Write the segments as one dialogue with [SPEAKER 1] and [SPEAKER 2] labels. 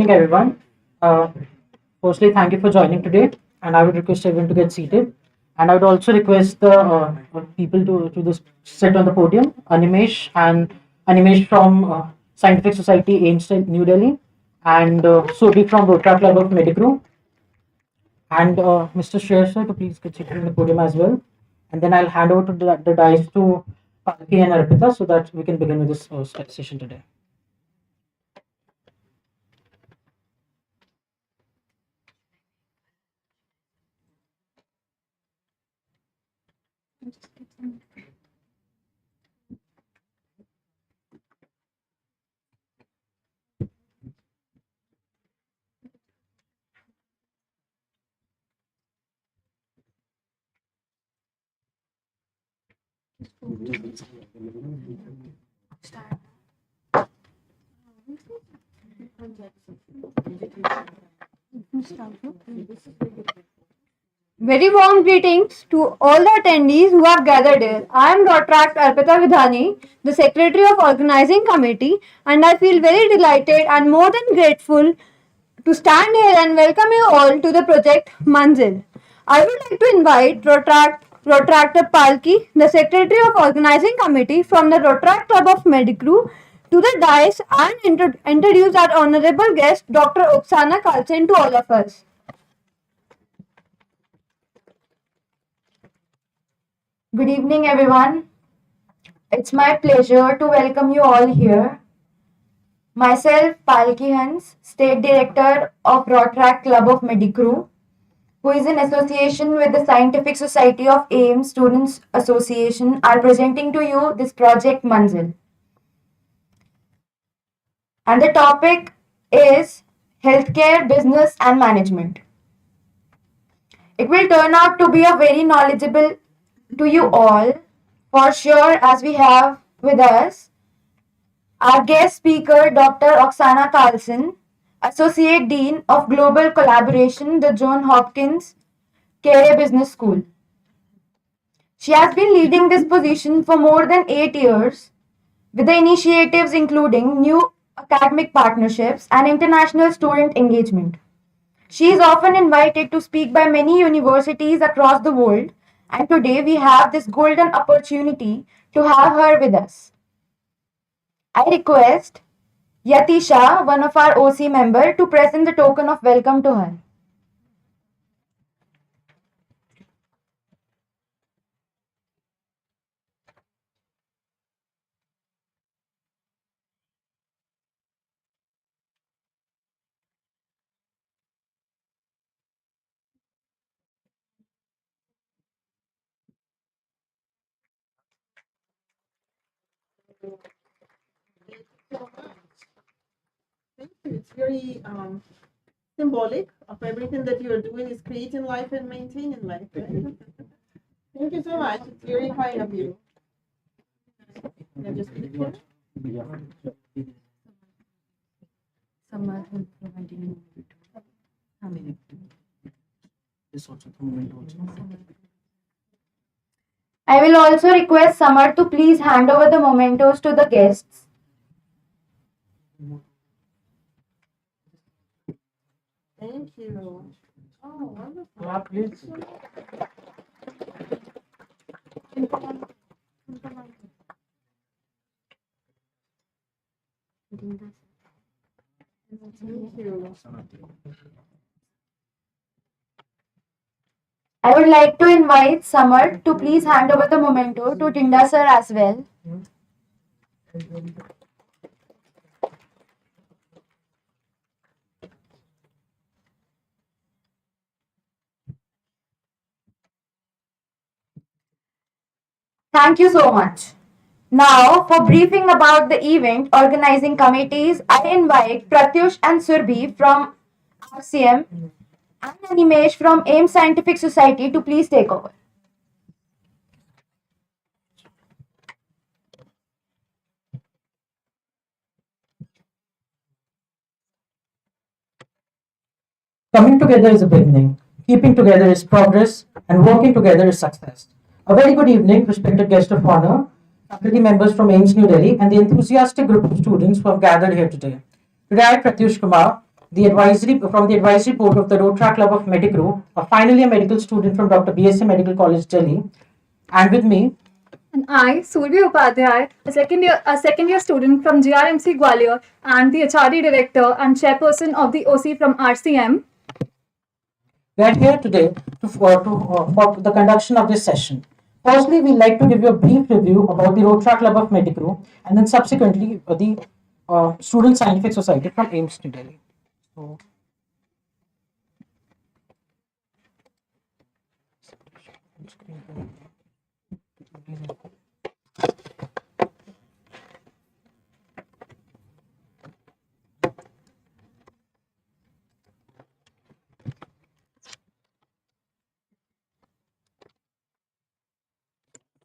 [SPEAKER 1] evening, everyone. Uh, Firstly, thank you for joining today, and I would request everyone to get seated. And I would also request the people to this sit on the podium. Animesh from Scientific Society AIIMS New Delhi, and Sobi from Rotary Club of Medicru, and Mr. Shreyas sir to please get seated on the podium as well. And then I'll hand over to the dice to Palki and Arpita so that we can begin with this session today.
[SPEAKER 2] Very warm greetings to all the attendees who have gathered here. I am Dr. Arpita Vidhani, the Secretary of Organizing Committee, and I feel very delighted and more than grateful to stand here and welcome you all to the project Manzil. I would like to invite Rotractor Palki, the Secretary of Organizing Committee from the Rotract Club of Medicru, to the dais and introduce our honorable guest, Dr. Oksana Carlson, to all of us. Good evening, everyone. It's my pleasure to welcome you all here. Myself, Palki Hans, State Director of Rotract Club of Medicru, who is in association with the Scientific Society of AIIMS Students Association, are presenting to you this project Manzil. And the topic is healthcare, business and management. It will turn out to be a very knowledgeable to you all, for sure, as we have with us our guest speaker, Dr. Oksana Carlson, Associate Dean of Global Collaboration, the John Hopkins Carney Business School. She has been leading this position for more than 8 years, with the initiatives including new academic partnerships and international student engagement. She is often invited to speak by many universities across the world, and today we have this golden opportunity to have her with us. I request Yatisha, one of our OC member, to present the token of welcome to her.
[SPEAKER 3] Thank you. It's very symbolic of everything that you are doing is creating life and maintaining life. Right? Thank you so much. It's very kind of you. Can I just speak here?
[SPEAKER 2] I will also request Samar to please hand over the mementos to the guests.
[SPEAKER 3] Thank you. Oh, wonderful.
[SPEAKER 1] Yeah, please.
[SPEAKER 3] Thank you.
[SPEAKER 2] I would like to invite Samar to please hand over the memento to Tinda sir as well. Thank you so much. Now, for briefing about the event organizing committees, I invite Pratyush and Surbhi from RCM and Animesh from AIIMS Scientific Society to please take over.
[SPEAKER 1] Coming together is a beginning, keeping together is progress, and working together is success. A very good evening, respected guest of honor, faculty members from AIIMS New Delhi, and the enthusiastic group of students who have gathered here today. Today, I, Pratyush Kumar, the advisory board of the Rotary Club of Medicro, finally a medical student from Dr. BSA Medical College, Delhi, and with me.
[SPEAKER 4] And I, Survi Upadhyay, a second year student from GRMC Gwalior and the HRD director and chairperson of the OC from RCM.
[SPEAKER 1] We are here today for the conduction of this session. Firstly, we'd like to give you a brief review about the Rotary Club of Medicro, and then subsequently the Student Scientific Society from AIIMS, New Delhi. So,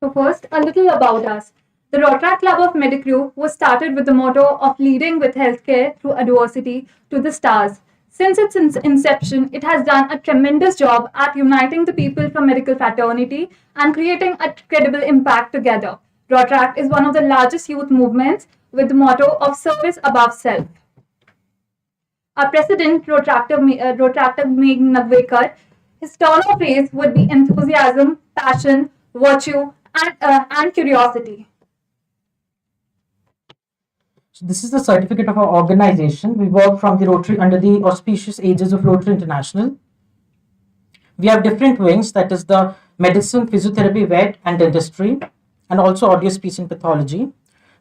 [SPEAKER 4] So first, a little about us. The Rotary Club of Medicrew was started with the motto of leading with healthcare through adversity to the stars. Since its inception, it has done a tremendous job at uniting the people from medical fraternity and creating a credible impact together. Rotaract is one of the largest youth movements with the motto of service above self. Our president, Rotractor Meg Nagvekar, his turn of phrase would be enthusiasm, passion, virtue, and curiosity.
[SPEAKER 1] So this is the certificate of our organization. We work from the Rotary under the auspicious aegis of Rotary International. We have different wings, that is the medicine, physiotherapy, vet, and dentistry, and also audio, speech, and pathology.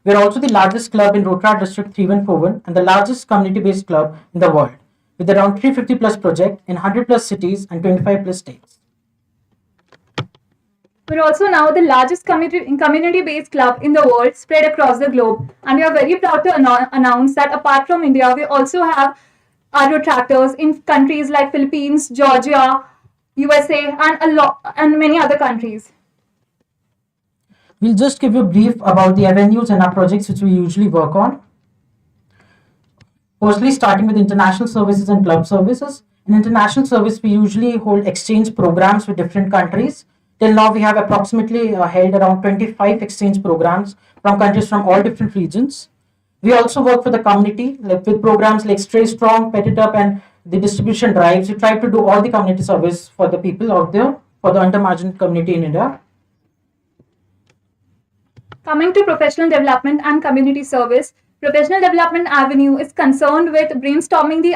[SPEAKER 1] We are also the largest club in Rotary District 3141 and the largest community-based club in the world, with around 350 plus projects in 100 plus cities and 25 plus states.
[SPEAKER 4] We're also now the largest community-based club in the world, spread across the globe. And we are very proud to announce that apart from India, we also have our retractors in countries like Philippines, Georgia, USA, and many other countries.
[SPEAKER 1] We'll just give you a brief about the avenues and our projects which we usually work on. Firstly, starting with international services and club services. In international service, we usually hold exchange programs with different countries. Till now, we have approximately held around 25 exchange programs from countries from all different regions. We also work for the community with programs like Stray Strong, Pet It Up, and the distribution drives. We try to do all the community service for the people out there, for the undermargined community in India.
[SPEAKER 4] Coming to professional development and community service, Professional Development Avenue is concerned with brainstorming the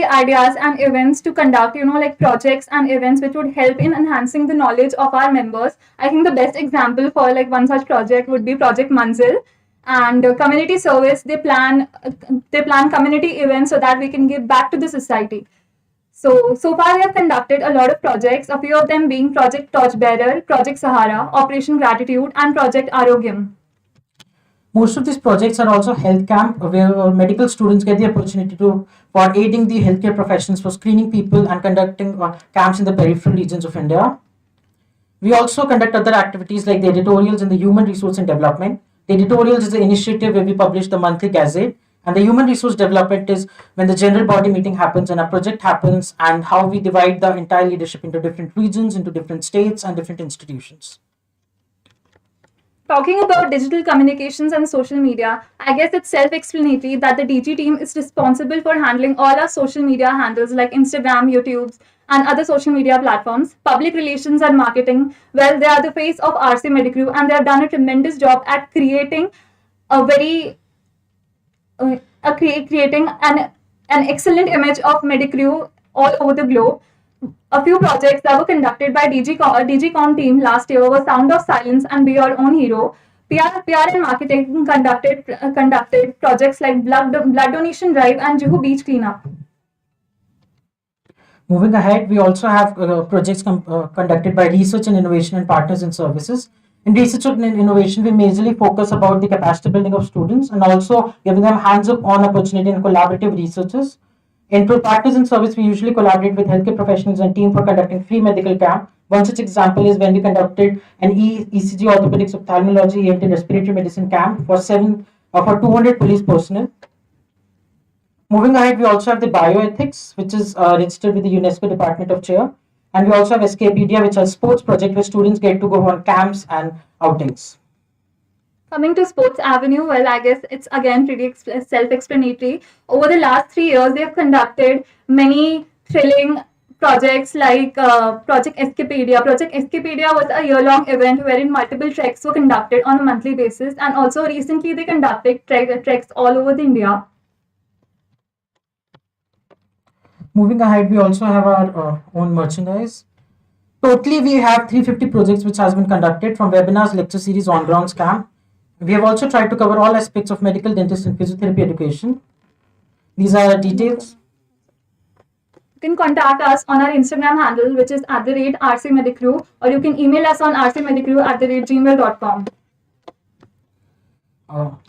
[SPEAKER 4] ideas and events to conduct, like projects and events which would help in enhancing the knowledge of our members. I think the best example for one such project would be Project Manzil. And community service, they plan community events so that we can give back to the society. So far we have conducted a lot of projects, a few of them being Project Torchbearer, Project Sahara, Operation Gratitude, and Project Arogyam.
[SPEAKER 1] Most of these projects are also health camp, where medical students get the opportunity for aiding the healthcare professionals for screening people and conducting camps in the peripheral regions of India. We also conduct other activities like the editorials in the Human Resource and Development. The editorials is the initiative where we publish the monthly gazette, and the Human Resource Development is when the general body meeting happens and a project happens, and how we divide the entire leadership into different regions, into different states and different institutions.
[SPEAKER 4] Talking about digital communications and social media, I guess it's self-explanatory that the DG team is responsible for handling all our social media handles like Instagram, YouTube, and other social media platforms. Public relations and marketing, well, they are the face of RC Medicrew, and they have done a tremendous job at creating creating an excellent image of Medicrew all over the globe. A few projects that were conducted by DGCom team last year were Sound of Silence and Be Your Own Hero. PR and marketing conducted projects like Blood Donation Drive and Juhu Beach Cleanup.
[SPEAKER 1] Moving ahead, we also have projects conducted by Research and Innovation and Partners in Services. In research and innovation, we majorly focus about the capacity building of students and also giving them hands-on opportunity and collaborative researches. In partners in service, we usually collaborate with healthcare professionals and team for conducting free medical camp. One such example is when we conducted an ECG orthopedics, ophthalmology, ENT and respiratory medicine camp for 200 police personnel. Moving ahead, we also have the bioethics, which is registered with the UNESCO Department of Chair. And we also have Escapedia, which is a sports project where students get to go on camps and outings.
[SPEAKER 4] Coming to Sports Avenue, well, I guess it's again pretty self-explanatory. Over the last 3 years, they have conducted many thrilling projects like Project Escapedia. Project Escapedia was a year-long event wherein multiple treks were conducted on a monthly basis, and also recently they conducted treks all over the India.
[SPEAKER 1] Moving ahead, we also have our own merchandise. Totally, we have 350 projects which has been conducted from webinars, lecture series, on-ground camp. We have also tried to cover all aspects of medical, dentist, and physiotherapy education. These are our details.
[SPEAKER 4] You can contact us on our Instagram handle, which is @RCMedicrew, or you can email us on rcmedicrew@gmail.com.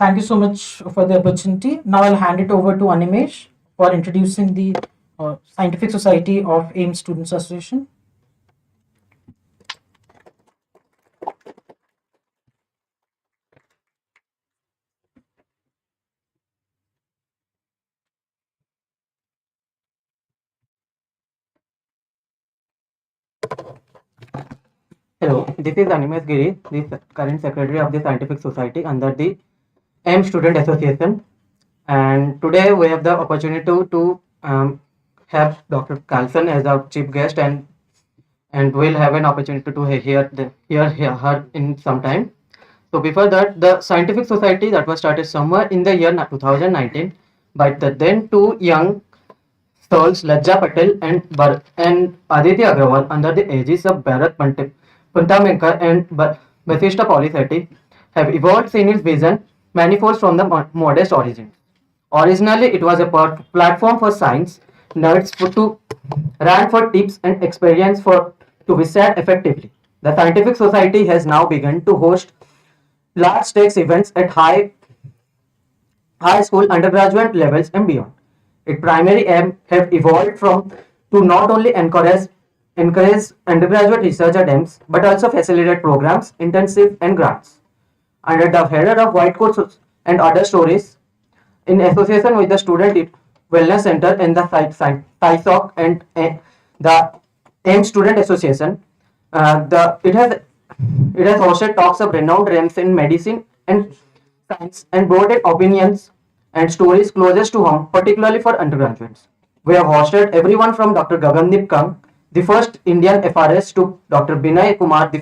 [SPEAKER 1] Thank you so much for the opportunity. Now I'll hand it over to Animesh for introducing the Scientific Society of AIIMS Students Association.
[SPEAKER 5] Hello, this is Animesh Giri, the current secretary of the Scientific Society under the AIIMS Student Association. And today we have the opportunity to have Dr. Carlson as our chief guest, and we'll have an opportunity to hear her in some time. So before that, the Scientific Society that was started somewhere in the year 2019 by the then two young souls, Lajja Patel and Aditya Agrawal, under the aegis of Bharat Puntamankar and Basista Polisetti, have evolved in its vision manifolds from the modest origins. Originally, it was a platform for science nerds to ran for tips and experience to be said effectively. The Scientific Society has now begun to host large stakes events at high school, undergraduate levels, and beyond. Its primary aim have evolved from to not only encourage undergraduate research at AIIMS, but also facilitate programs, intensive and grants. Under the header of White Coats and Other Stories, in association with the Student Wellness Center and the SciSoc and the AIIMS Student Association, it has hosted talks of renowned names in medicine and science and brought in opinions and stories closest to home, particularly for undergraduates. We have hosted everyone from Dr. Gagandeep Kang, the first Indian FRS, to Dr. Binay Kumar, the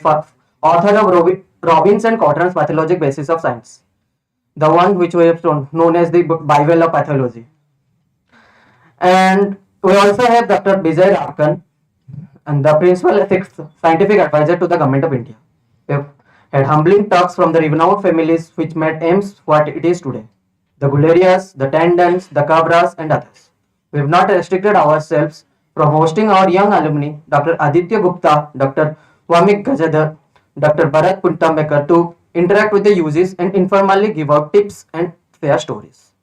[SPEAKER 5] author of Robbins and Cotton's Pathologic Basis of Science, the one which we have known as the Bible of Pathology. And we also have Dr. Vijay Rakan, and the principal scientific advisor to the Government of India. We have had humbling talks from the renowned families which made AIIMS what it is today: the Gulerias, the Tandons, the Cabras, and others. We have not restricted ourselves from hosting our young alumni, Dr. Aditya Gupta, Dr. Vamik Gajadhar, Dr. Bharat Puntambekar, to interact with the users and informally give out tips and share stories.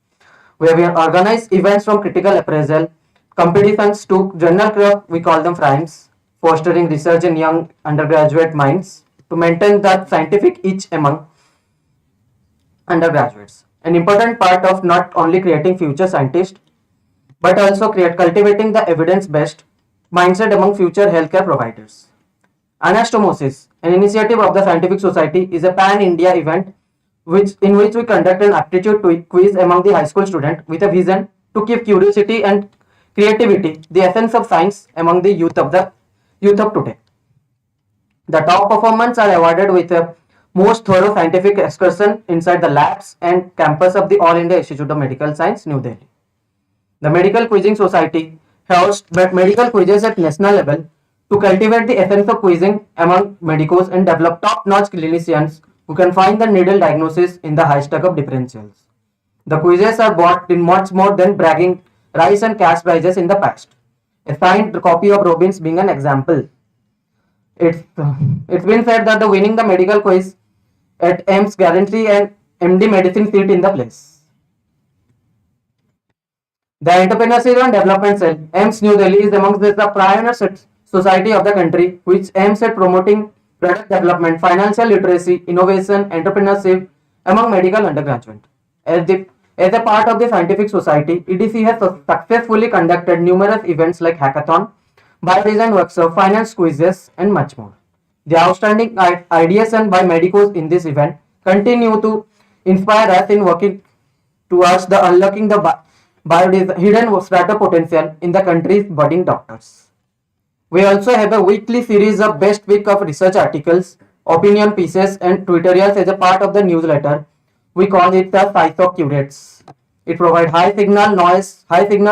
[SPEAKER 5] We have organized events from critical appraisal, competitions to journal club, we call them FRIMES, fostering research in young undergraduate minds to maintain that scientific itch among undergraduates. An important part of not only creating future scientists, but also cultivating the evidence-based mindset among future healthcare providers. Anastomosis, an initiative of the Scientific Society, is a pan-India event in which we conduct an aptitude quiz among the high school students with a vision to keep curiosity and creativity, the essence of science, among the youth of today. The top performers are awarded with a most thorough scientific excursion inside the labs and campus of the All India Institute of Medical Science, New Delhi. The Medical Quizzing Society hosts medical quizzes at national level to cultivate the essence of quizzing among medicos and develop top-notch clinicians who can find the needle diagnosis in the high stack of differentials. The quizzes are bought in much more than bragging rice and cash prizes in the past. A signed copy of Robbins being an example. It's been said that the winning the medical quiz at AIIMS guarantee an MD medicine seat in the place. The Entrepreneurship and Development Cell, AIIMS New Delhi, is amongst the pioneer society of the country, which aims at promoting product development, financial literacy, innovation, entrepreneurship among medical undergraduates. As a part of the Scientific Society, EDC has successfully conducted numerous events like hackathon, biodesign workshop, finance quizzes, and much more. The outstanding ideation by medicos in this event continue to inspire us in working towards the unlocking the hidden strata potential in the country's budding doctors. We also have a weekly series of best pick of research articles, opinion pieces, and tutorials as a part of the newsletter. We call it the SciSoc Curates. It provides high signal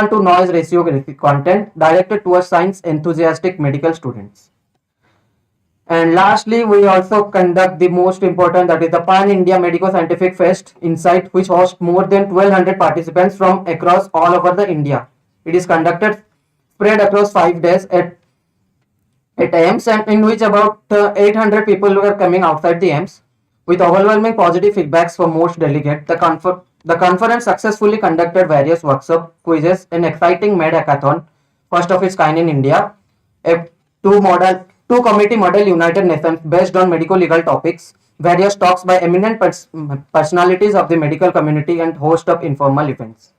[SPEAKER 5] to noise ratio content directed towards science enthusiastic medical students. And lastly, we also conduct the most important, that is the Pan India Medico Scientific Fest Insight, which hosts more than 1200 participants from across all over the India. It is conducted spread across 5 days at AIIMS, and in which about 800 people were coming outside the AIIMS. With overwhelming positive feedbacks from most delegates, the conference successfully conducted various workshops, quizzes, and exciting Med Hackathon, first of its kind in India. A two committee model United Nations based on medical legal topics, various talks by eminent personalities of the medical community, and host of informal events.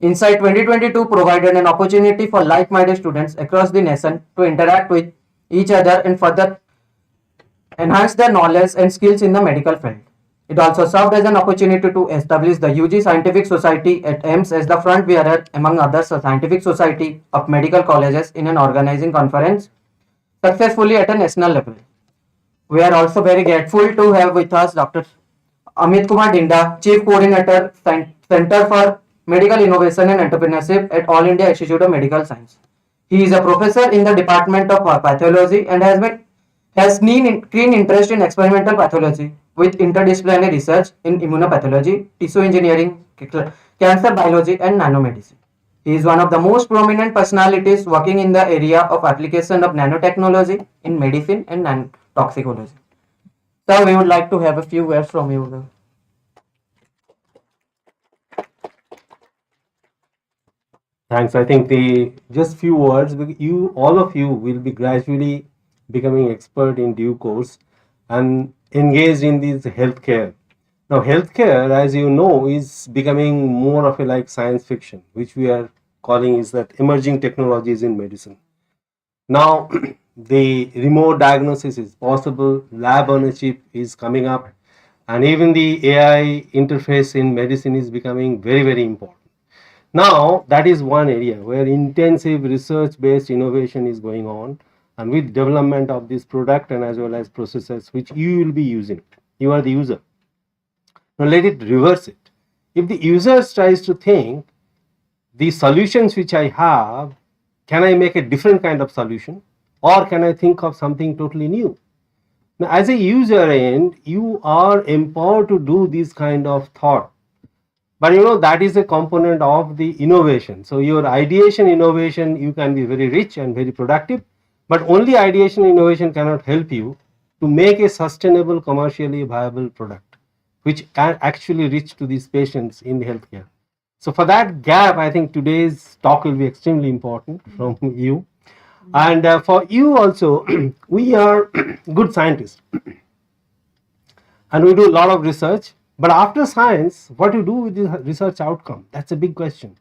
[SPEAKER 5] Insight 2022 provided an opportunity for like-minded students across the nation to interact with each other and further enhance their knowledge and skills in the medical field. It also served as an opportunity to establish the UG Scientific Society at AIIMS as the front bearer, among others, the Scientific Society of Medical Colleges in an organizing conference successfully at a national level. We are also very grateful to have with us Dr. Amit Kumar Dinda, Chief Coordinator, Center for Medical Innovation and Entrepreneurship at All India Institute of Medical Science. He is a professor in the Department of Pathology and has keen interest in experimental pathology with interdisciplinary research in immunopathology, tissue engineering, cancer biology, and nanomedicine. He is one of the most prominent personalities working in the area of application of nanotechnology in medicine and nanotoxicology. Sir, we would like to have a few words from you.
[SPEAKER 6] Thanks. I think the just few words. All of you, will be gradually becoming expert in due course and engaged in this healthcare. Now, healthcare, as you know, is becoming more of a like science fiction, which we are calling is that emerging technologies in medicine. Now, the remote diagnosis is possible, lab on a chip is coming up, and even the AI interface in medicine is becoming very, very important. Now, that is one area where intensive research-based innovation is going on, and with development of this product and as well as processes which you will be using. You are the user. Now, let it reverse it. If the user tries to think, the solutions which I have, can I make a different kind of solution, or can I think of something totally new? Now, as a user end, you are empowered to do this kind of thought. But you know, that is a component of the innovation. So your ideation innovation, you can be very rich and very productive, but only ideation innovation cannot help you to make a sustainable, commercially viable product, which can actually reach to these patients in healthcare. So for that gap, I think today's talk will be extremely important from you. And for you also, we are good scientists and we do a lot of research. But after science, what do you do with the research outcome? That's a big question.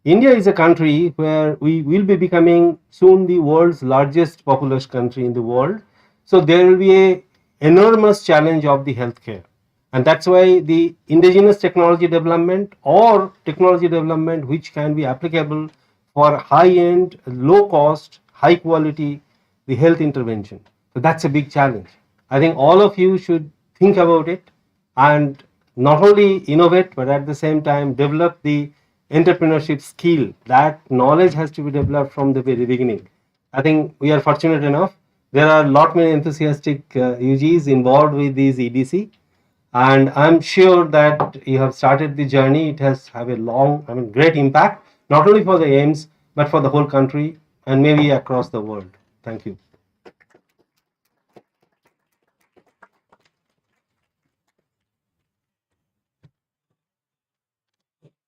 [SPEAKER 6] India is a country where we will be becoming soon the world's largest populous country in the world. So there will be an enormous challenge of the healthcare. And that's why the indigenous technology development or technology development which can be applicable for high-end, low-cost, high-quality, the health intervention. So that's a big challenge. I think all of you should think about it and not only innovate, but at the same time develop the entrepreneurship skill. That knowledge has to be developed from the very beginning. I think we are fortunate enough. There are a lot many enthusiastic UGs involved with these EDC. And I'm sure that you have started the journey. It has have a great impact, not only for the AIIMS, but for the whole country and maybe across the world. Thank you.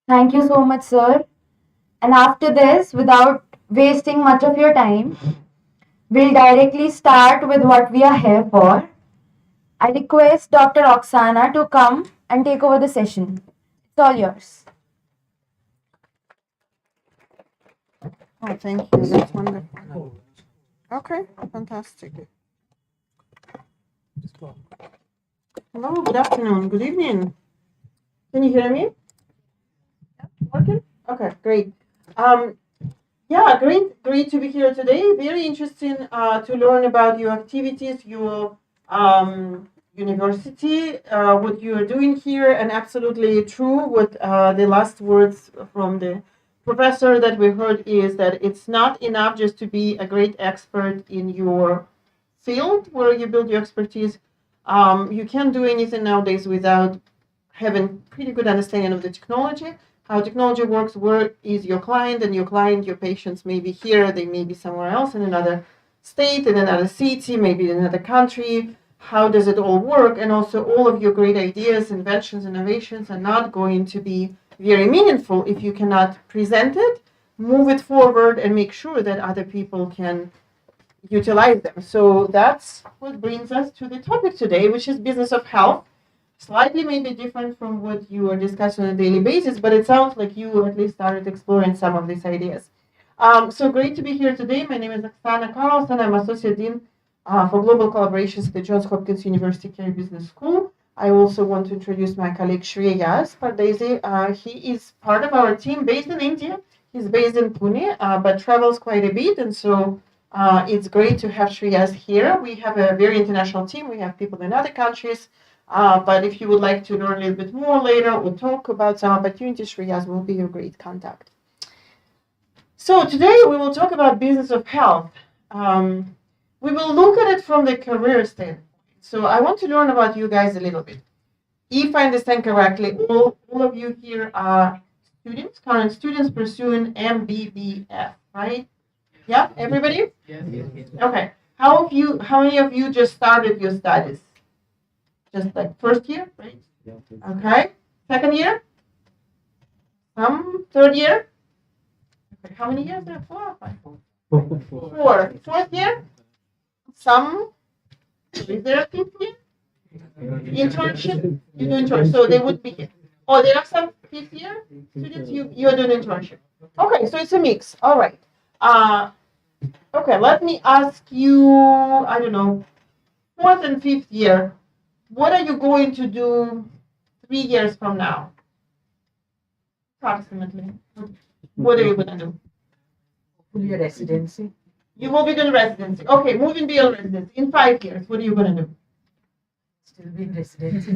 [SPEAKER 2] Thank you so much, sir. And after this, without wasting much of your time, we'll directly start with what we are here for. I request Dr. Oksana to come and take over the session. It's all yours.
[SPEAKER 3] Oh, thank you. That's wonderful. Okay, fantastic. Hello, good afternoon, good evening. Can you hear me? Working? Okay, great. Um, yeah, great to be here today. Very interesting to learn about your activities, your university, what you are doing here, and absolutely true. What the last words from the professor that we heard is that it's not enough just to be a great expert in your field where you build your expertise. You can't do anything nowadays without having pretty good understanding of the technology, how technology works, where is your client, and your client, your patients may be here, they may be somewhere else in another state, in another city, maybe in another country. How does it all work? And also, all of your great ideas, inventions, innovations are not going to be very meaningful if you cannot present it, move it forward, and make sure that other people can utilize them. So that's what brings us to the topic today, which is business of health. Slightly maybe different from what you are discussing on a daily basis, but it sounds like you at least started exploring some of these ideas. So great to be here today. My name is Oksana Carlson. I'm Associate Dean for Global Collaborations at the Johns Hopkins University Carney Business School. I also want to introduce my colleague Shreyas Pardesi. He is part of our team based in India. He's based in Pune, but travels quite a bit, and so it's great to have Shreyas here. We have a very international team. We have people in other countries. But if you would like to learn a little bit more later or talk about some opportunities, Shreyas will be your great contact. So today we will talk about business of health. We will look at it from the career standpoint. So I want to learn about you guys a little bit. If I understand correctly, all of you here are students, current students pursuing MBBS, right? Yeah, everybody?
[SPEAKER 1] Yes.
[SPEAKER 3] Okay. How many of you just started your studies? Just like first year, right? Okay. Second year? Third year? Okay. How many years there? 4 or 5? 4. Fourth year? Some? Is there a fifth year? Internship? You do internship. So they would be here. Oh, there are some fifth year students? You're doing internship. Okay, so it's a mix. All right. Okay, let me ask you, I don't know, fourth and fifth year. What are you going to do 3 years from now? Approximately. What are you going to do?
[SPEAKER 1] Hopefully a residency.
[SPEAKER 3] You will be doing residency. Okay, moving beyond residency. In 5 years, what are you going to do?
[SPEAKER 1] Still be in residency.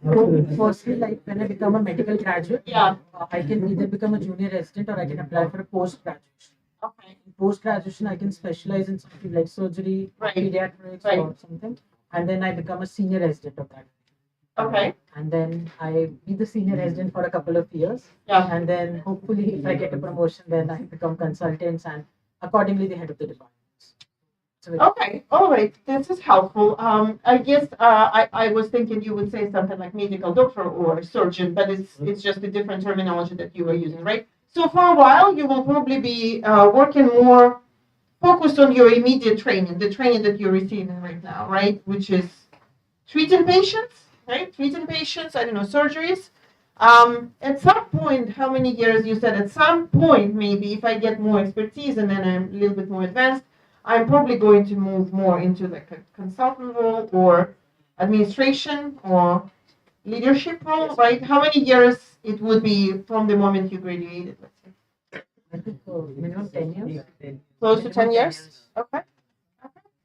[SPEAKER 1] So firstly, like when I become a medical graduate,
[SPEAKER 3] Yeah.
[SPEAKER 1] I can either become a junior resident or I can apply for a post graduation.
[SPEAKER 3] Okay.
[SPEAKER 1] In post graduation, I can specialize in something like surgery,
[SPEAKER 3] Right.
[SPEAKER 1] pediatrics,
[SPEAKER 3] Right.
[SPEAKER 1] or something, and then I become a senior resident of that.
[SPEAKER 3] Okay.
[SPEAKER 1] And then I be the senior resident for a couple of years,
[SPEAKER 3] Yeah.
[SPEAKER 1] and then hopefully, if I get a promotion, then I become consultants and accordingly the head of the departments. So
[SPEAKER 3] Okay. All right. This is helpful. I guess I was thinking you would say something like medical doctor or surgeon, but it's just a different terminology that you were using, right? So for a while, you will probably be working more focused on your immediate training, the training that you're receiving right now, right? Which is treating patients, right? Treating patients, I don't know, surgeries. At some point, how many years you said? At some point, maybe if I get more expertise and then I'm a little bit more advanced, I'm probably going to move more into like a consultant role or administration or leadership role, right? How many years it would be from the moment you graduated, let's say?
[SPEAKER 1] I think minimum 10 years.
[SPEAKER 3] Close to 10 years? Okay.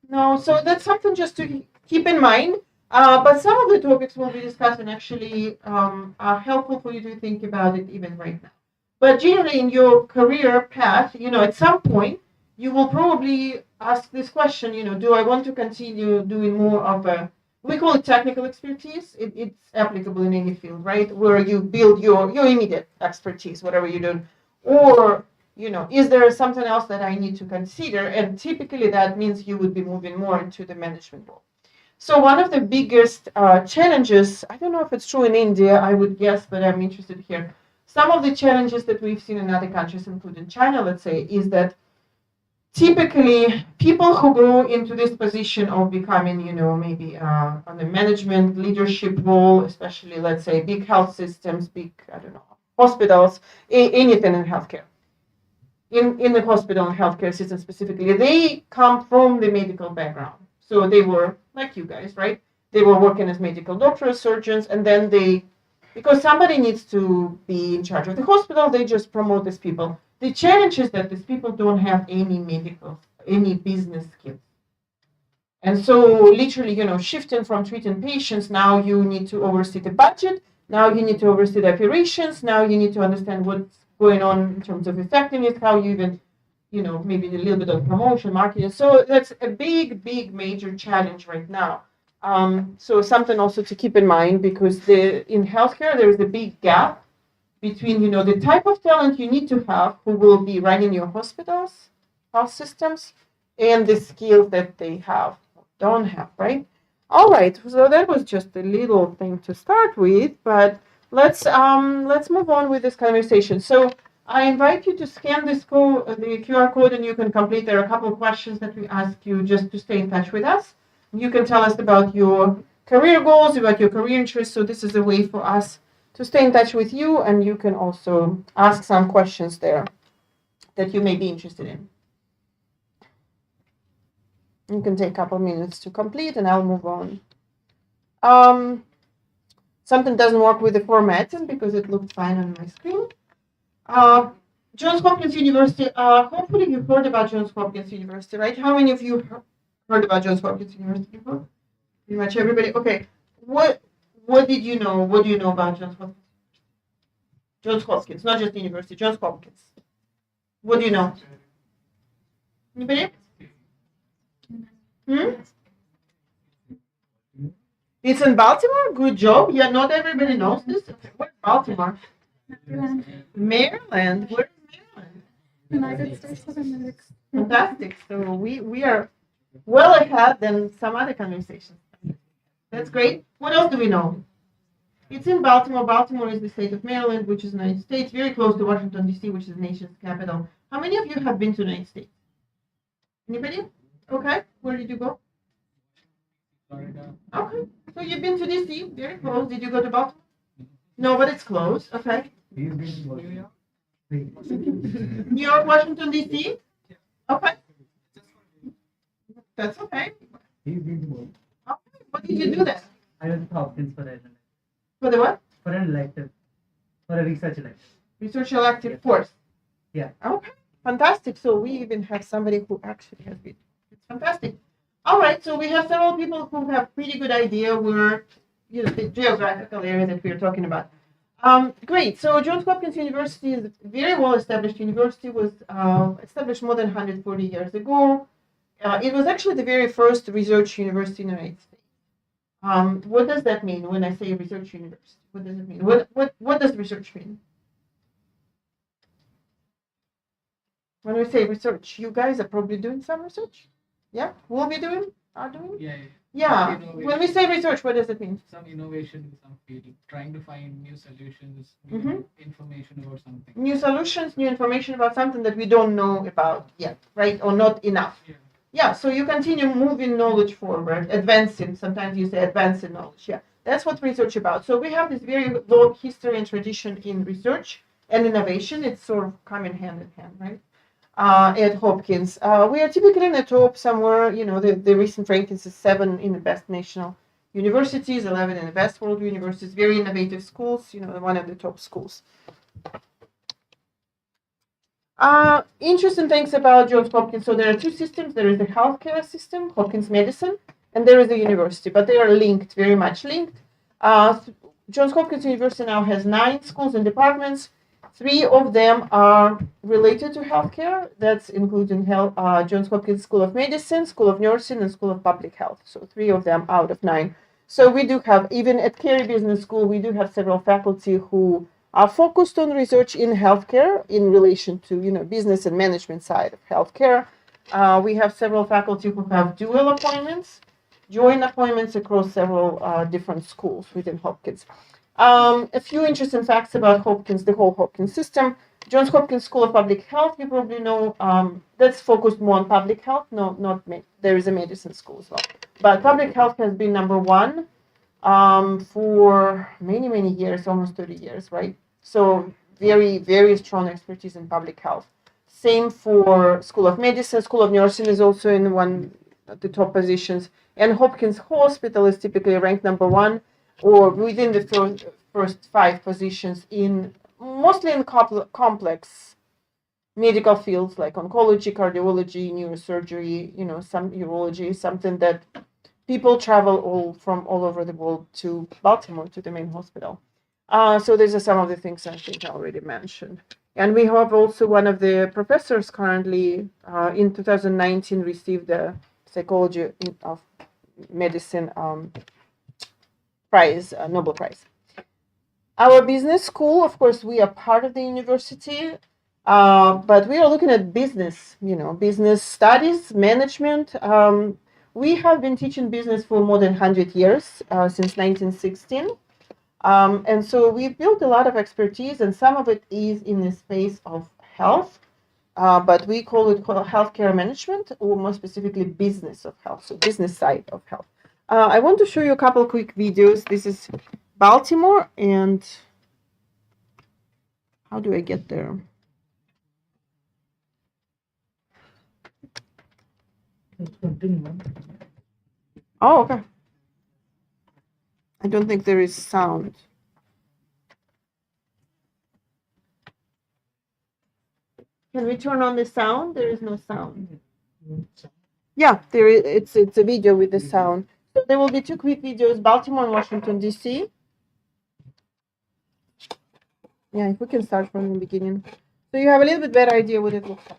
[SPEAKER 3] No, so that's something just to keep in mind. But some of the topics we'll be discussing actually are helpful for you to think about it even right now. But generally, in your career path, at some point, you will probably ask this question, do I want to continue doing more of we call it technical expertise. It's applicable in any field, right? Where you build your immediate expertise, whatever you do. Or is there something else that I need to consider? And typically that means you would be moving more into the management role. So one of the biggest challenges, I don't know if it's true in India, I would guess, but I'm interested here. Some of the challenges that we've seen in other countries, including China, let's say, is that typically people who grow into this position of becoming, maybe on a management leadership role, especially, let's say, big health systems, big, I don't know, hospitals, anything in healthcare. in the hospital and healthcare system specifically, they come from the medical background. So they were like you guys, right? They were working as medical doctors, surgeons, and then because somebody needs to be in charge of the hospital, they just promote these people. The challenge is that these people don't have any business skills. And so literally, shifting from treating patients, now you need to oversee the budget, now you need to oversee the operations, now you need to understand what's going on in terms of effectiveness, how you even, maybe a little bit of promotion, marketing. So that's a big, major challenge right now. So something also to keep in mind, because in healthcare, there is a big gap between, the type of talent you need to have who will be running your hospitals, health systems, and the skills that they don't have, right? All right, so that was just a little thing to start with, but let's move on with this conversation. So I invite you to scan the QR code, and you can complete. There are a couple of questions that we ask you just to stay in touch with us. You can tell us about your career goals, about your career interests. So this is a way for us to stay in touch with you, and you can also ask some questions there that you may be interested in. You can take a couple minutes to complete, and I'll move on. Something doesn't work with the formatting because it looked fine on my screen. Johns Hopkins University. Hopefully you've heard about Johns Hopkins University, right? How many of you heard about Johns Hopkins University before? Pretty much everybody. Okay. What did you know? What do you know about Johns Hopkins? Johns Hopkins, not just the university. Johns Hopkins. What do you know? Anybody? It's in Baltimore. Good job. Yeah, not everybody knows this. Where's Baltimore? Maryland. Where's Maryland?
[SPEAKER 4] United States of America.
[SPEAKER 3] Fantastic. So we are well ahead than some other conversations. That's great. What else do we know? It's in Baltimore. Baltimore is the state of Maryland, which is the United States, very close to Washington, D.C., which is the nation's capital. How many of you have been to the United States? Anybody? Okay. Where did you go?
[SPEAKER 7] Florida.
[SPEAKER 3] Okay. So you've been to D.C., very close. Did you go to Baltimore? No, but it's close. Okay.
[SPEAKER 7] He's been to New York.
[SPEAKER 3] New York, Washington, D.C.? Okay. That's okay.
[SPEAKER 7] He's been to both.
[SPEAKER 3] Okay. What did you do there?
[SPEAKER 7] I went to Hopkins for an elective.
[SPEAKER 3] For the what?
[SPEAKER 7] For an elective. For a research elective.
[SPEAKER 3] Research elective course.
[SPEAKER 7] Yeah.
[SPEAKER 3] Okay. Fantastic. So we even have somebody who actually has been. It's fantastic. All right. So we have several people who have pretty good idea where, the geographical area that we're talking about. Great. So Johns Hopkins University is a very well-established university. Was established more than 140 years ago. It was actually the very first research university in the United States. What does that mean when I say research university? What does it mean? What does research mean? When we say research, you guys are probably doing some research? Yeah? Will be doing? Are doing?
[SPEAKER 7] Yeah.
[SPEAKER 3] Yeah.
[SPEAKER 7] Innovation.
[SPEAKER 3] When we say research, what does it mean?
[SPEAKER 7] Some innovation in some field, trying to find new solutions,
[SPEAKER 3] Mhm.
[SPEAKER 7] information about something.
[SPEAKER 3] New solutions, new information about something that we don't know about yet, right? Or not enough.
[SPEAKER 7] Yeah.
[SPEAKER 3] Yeah, so you continue moving knowledge forward, advancing. Sometimes you say advancing knowledge. Yeah, that's what research about. So we have this very long history and tradition in research and innovation. It's sort of coming hand in hand, right? At Hopkins, we are typically in the top somewhere. The recent rankings is 7 in the best national universities, 11 in the best world universities. Very innovative schools. One of the top schools. Interesting things about Johns Hopkins. So there are two systems. There is the healthcare system, Hopkins Medicine, and there is the university, but they are linked, very much linked. Johns Hopkins University now has 9 schools and departments. 3 of them are related to healthcare. That's including Johns Hopkins School of Medicine, School of Nursing, and School of Public Health. So 3 of them out of 9. So we do have, even at Carey Business School, we do have several faculty who are focused on research in healthcare in relation to business and management side of healthcare. We have several faculty who have dual appointments, joint appointments across several different schools within Hopkins. A few interesting facts about Hopkins, the whole Hopkins system. Johns Hopkins School of Public Health, you probably know, that's focused more on public health. There is a medicine school as well. But public health has been number 1 for many, many years, almost 30 years, right? So very, very strong expertise in public health. Same for School of Medicine. School of Nursing is also in one of the top positions. And Hopkins Hospital is typically ranked number one or within the first 5 positions in mostly in complex medical fields like oncology, cardiology, neurosurgery, some urology, something that people travel from all over the world to Baltimore, to the main hospital. So these are some of the things I think I already mentioned. And we have also one of the professors currently in 2019 received the Psychology of Medicine prize, Nobel Prize. Our business school, of course, we are part of the university, but we are looking at business, business studies, management. We have been teaching business for more than 100 years, since 1916. And so we've built a lot of expertise, and some of it is in the space of health, but we call it healthcare management, or more specifically, business of health, so business side of health. I want to show you a couple quick videos. This is Baltimore, and how do I get there? Oh, okay. I don't think there is sound. Can we turn on the sound? There is no sound. Yeah, there is. It's a video with the sound. So there will be 2 quick videos: Baltimore and Washington D.C. Yeah, if we can start from the beginning, so you have a little bit better idea what it looks like.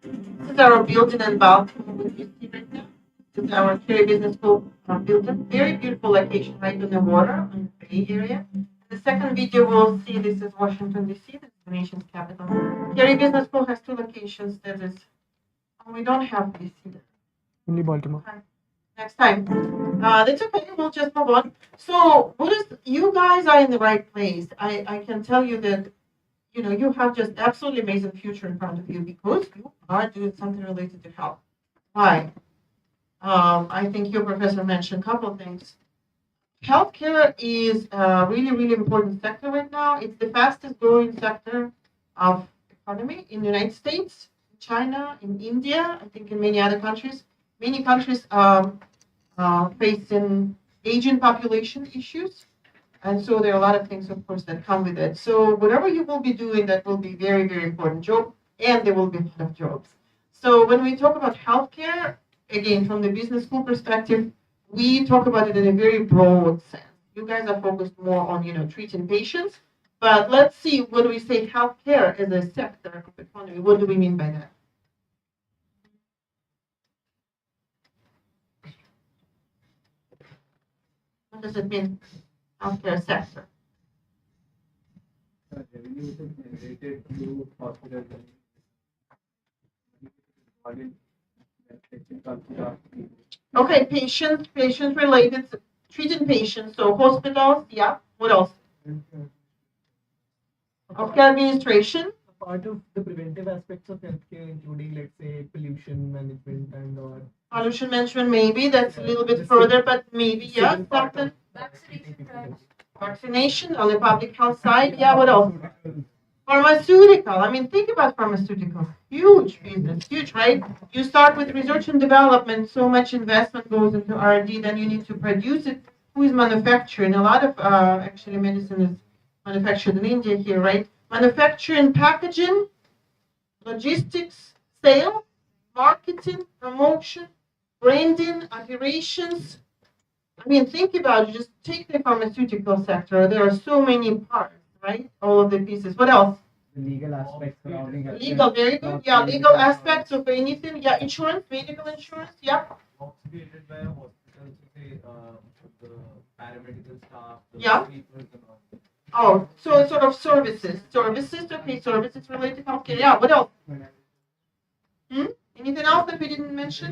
[SPEAKER 3] This is our building in Baltimore, which you see right now. This is our Carey Business School building. Very beautiful location, right on the water, in the Bay Area. The second video we'll see, this is Washington, D.C., this is the nation's capital. Carey Business School has 2 locations. That is, we don't have D.C.
[SPEAKER 1] Only Baltimore.
[SPEAKER 3] Okay. Next time. That's okay, we'll just move on. So, you guys are in the right place. I can tell you that you have just absolutely amazing future in front of you because you are doing something related to health. Why? I think your professor mentioned a couple of things. Healthcare is a really, really important sector right now. It's the fastest growing sector of economy in the United States, China, in India, I think in many other countries. Many countries are facing aging population issues. And so there are a lot of things, of course, that come with it. So whatever you will be doing, that will be very, very important job, and there will be a lot of jobs. So when we talk about healthcare, again, from the business school perspective, we talk about it in a very broad sense. You guys are focused more on, treating patients. But let's see, when we say healthcare as a sector of the economy, what do we mean by that? What does it mean, healthcare sector?
[SPEAKER 8] Revenue is generated through hospitals and
[SPEAKER 3] Okay, patient related, treating patients, so hospitals, yeah, what else? Healthcare administration.
[SPEAKER 8] part of the preventive aspects of healthcare, including, let's say, pollution management and or
[SPEAKER 3] Pollution management, maybe that's a little bit further, but maybe, yeah, something. Vaccination on the public health side, yeah, what else? Pharmaceutical. I mean, think about pharmaceutical. huge business, huge, right? You start with research and development, so much investment goes into R&D, then you need to produce it. Who is manufacturing? A lot of actually medicine is manufactured in India here, right? Manufacturing, packaging, logistics, sales, marketing, promotion, branding, operations. I mean, think about it. Just take the pharmaceutical sector. There are so many parts, right? All of the pieces. What else?
[SPEAKER 8] The legal aspects surrounding it.
[SPEAKER 3] Legal, very good. Yeah, legal aspects of anything. Yeah, insurance, medical insurance. Yeah.
[SPEAKER 8] Jobs created by a hospital, so say the paramedical staff, the
[SPEAKER 3] Yeah.
[SPEAKER 8] sweepers and all.
[SPEAKER 3] Oh, so sort of services. Services, okay, services related to healthcare. Yeah, what else? Anything else that we didn't mention?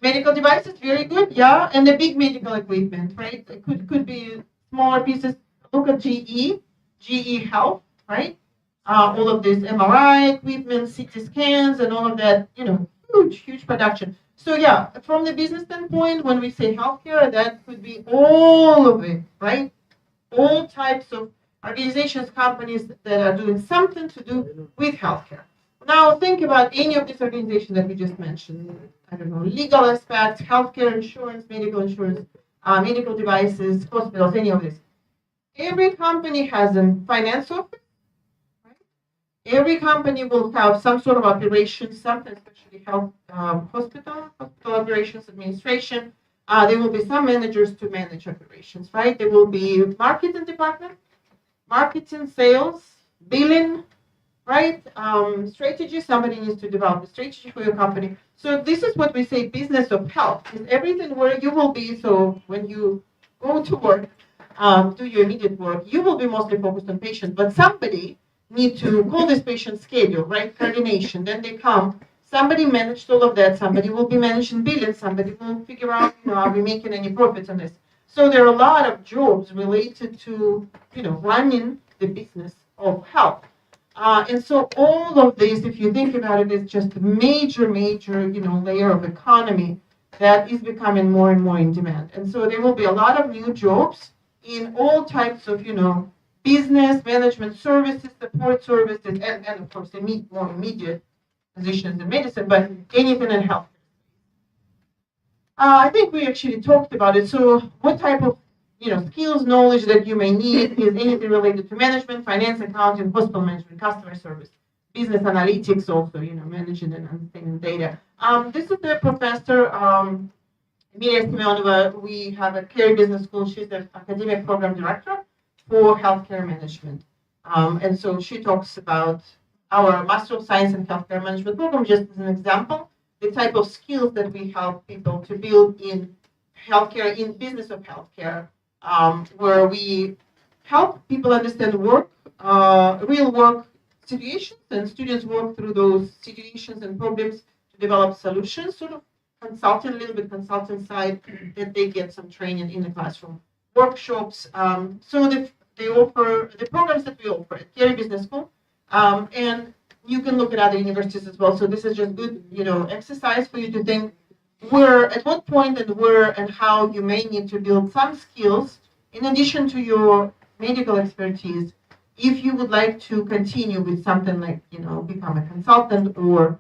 [SPEAKER 3] Medical devices, very good, yeah, and the big medical equipment, right? It could be smaller pieces. Look at GE Health, right? All of this MRI equipment, CT scans, and all of that, huge production. So yeah, from the business standpoint, when we say healthcare, that could be all of it, right? All types of organizations, companies that are doing something to do with healthcare. Now think about any of these organizations that we just mentioned. I don't know, legal aspects, healthcare insurance, medical devices, hospitals, any of this. Every company has a finance office. Right? Every company will have some sort of operations, something especially health, hospital operations administration. There will be some managers to manage operations, right? There will be marketing department, marketing, sales, billing, right? Strategy, somebody needs to develop a strategy for your company. So this is what we say business of health. Is everything where you will be, so when you go to work, do your immediate work, you will be mostly focused on patient, but somebody need to call this patient schedule, right? Coordination. Then they come, somebody managed all of that, somebody will be managing billing, somebody will figure out, are we making any profits on this? So there are a lot of jobs related to, running the business of health. And so all of this, if you think about it, is just a major, layer of economy that is becoming more and more in demand. And so there will be a lot of new jobs in all types of, business, management services, support services, and of course, they meet more immediate positions in medicine, but anything in health. I think we actually talked about it. So what type of skills, knowledge that you may need is anything related to management, finance, accounting, hospital management, customer service, business analytics, also, managing and understanding data. This is the professor, Emilia Simeonova. We have a Carey Business School. She's the academic program director for healthcare management. And so she talks about our Master of Science in Healthcare Management program, just as an example, the type of skills that we help people to build in healthcare, in business of healthcare, where we help people understand work, real work situations, and students work through those situations and problems to develop solutions, sort of consulting, a little bit consulting side, that they get some training in the classroom. Workshops, so they offer, the programs that we offer at Carey Business School, and you can look at other universities as well. So this is just good, exercise for you to think at what point and where and how you may need to build some skills in addition to your medical expertise, if you would like to continue with something like, become a consultant or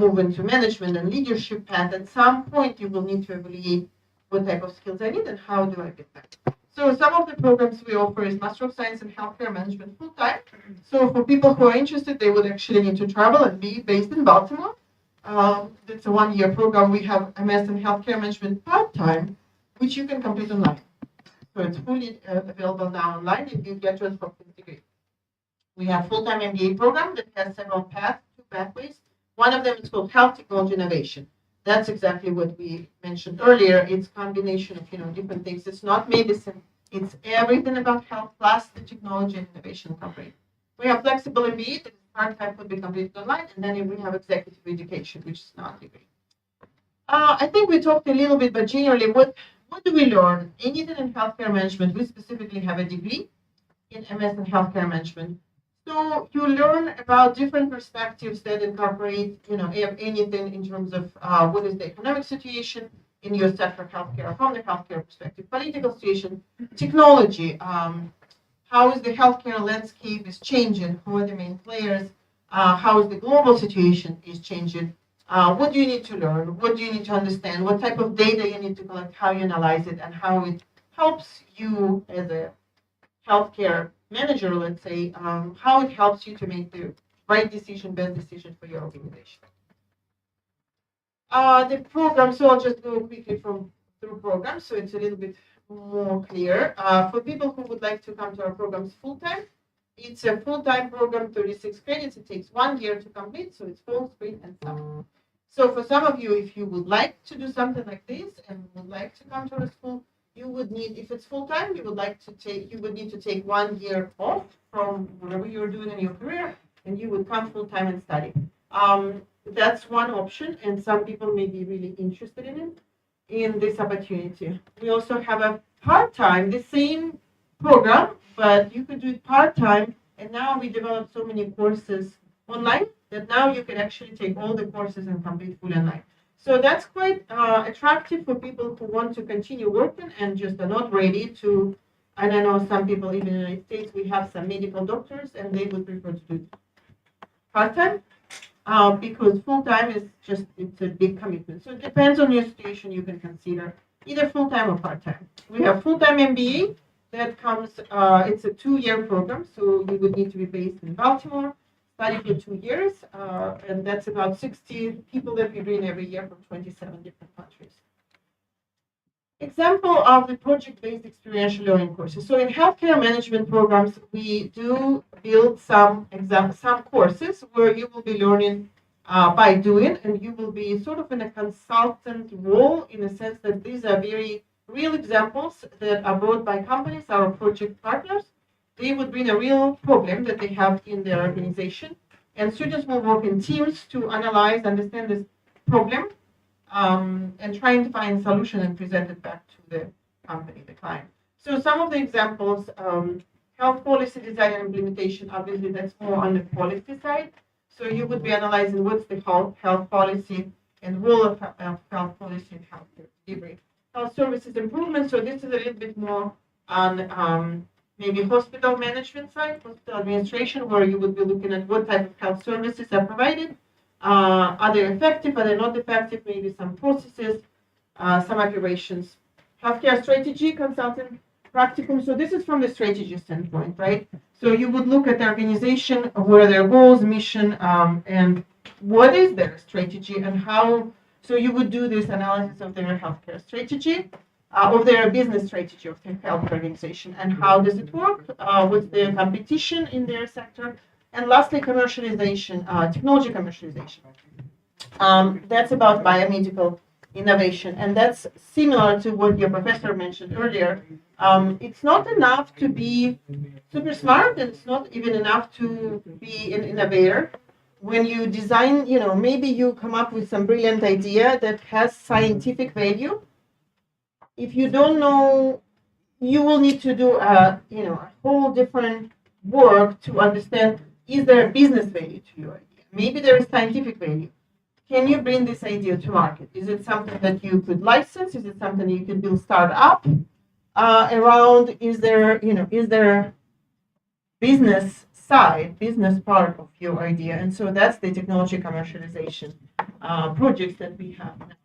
[SPEAKER 3] move into management and leadership path. At some point, you will need to evaluate what type of skills I need and how do I get that. So some of the programs we offer is Master of Science in Healthcare Management full-time. So for people who are interested, they would actually need to travel and be based in Baltimore. It's a one-year program. We have MS in Healthcare Management part-time, which you can complete online. So it's fully available now online if you get your Hopkins degree. We have full-time MBA program that has several two pathways. One of them is called Health Technology Innovation. That's exactly what we mentioned earlier. It's a combination of different things. It's not medicine. It's everything about health plus the technology and innovation coverage. We have flexible MBA that part-time could be completed online, and then we have executive education, which is not degree. I think we talked a little bit, but generally, what do we learn? Anything in healthcare management, we specifically have a degree in MS in healthcare management. So you learn about different perspectives that incorporate, anything in terms of what is the economic situation in your sector of healthcare, from the healthcare perspective, political situation, technology, how is the healthcare landscape is changing, who are the main players, how is the global situation is changing, what do you need to learn, what do you need to understand, what type of data you need to collect, how you analyze it, and how it helps you as a healthcare manager, let's say, how it helps you to make the right decision, best decision for your organization. The program, so I'll just go quickly through programs, so it's a little bit more clear. For people who would like to come to our programs full-time, it's a full-time program, 36 credits. It takes 1 year to complete, so it's fall, spring, and summer. So for some of you, if you would like to do something like this and would like to come to our school, you would need, if it's full-time, you would need to take 1 year off from whatever you're doing in your career, and you would come full-time and study. That's one option, and some people may be really interested in it, in this opportunity. We also have a part-time, the same program, but you could do it part-time, and now we developed so many courses online that now you can actually take all the courses and complete fully online. So that's quite attractive for people who want to continue working and just are not ready to, and I know some people, even in the United States, we have some medical doctors, and they would prefer to do part-time. Because full-time is just, it's a big commitment. So it depends on your situation, you can consider either full-time or part-time. We have full-time MBA that comes, it's a 2-year program, so you would need to be based in Baltimore, study for 2 years, and that's about 60 people that we bring every year from 27 different countries. Example of the project-based experiential learning courses. So in healthcare management programs, we do build some courses where you will be learning by doing, and you will be sort of in a consultant role in the sense that these are very real examples that are brought by companies, our project partners. They would bring a real problem that they have in their organization, and students will work in teams to analyze, understand this problem, and trying to find a solution and present it back to the company, the client. So some of the examples, health policy design and implementation, obviously that's more on the policy side. So you would be analyzing what's the health policy and role of health policy in health delivery. Health services improvement, so this is a little bit more on maybe hospital management side, hospital administration, where you would be looking at what type of health services are provided. Are they effective? Are they not effective? Maybe some processes, some operations. Healthcare strategy consulting practicum. So this is from the strategy standpoint, right? So you would look at the organization, what are their goals, mission, and what is their strategy and how. So you would do this analysis of their healthcare strategy, of their business strategy of their health organization, and how does it work? What's the competition in their sector? And lastly, commercialization, technology commercialization. That's about biomedical innovation, and that's similar to what your professor mentioned earlier. It's not enough to be super smart, and it's not even enough to be an innovator. When you design, maybe you come up with some brilliant idea that has scientific value. If you don't know, you will need to do a whole different work to understand, is there a business value to your idea? Maybe there is scientific value. Can you bring this idea to market? Is it something that you could license? Is it something you could build startup around? Is there business side, business part of your idea? And so that's the technology commercialization projects that we have now.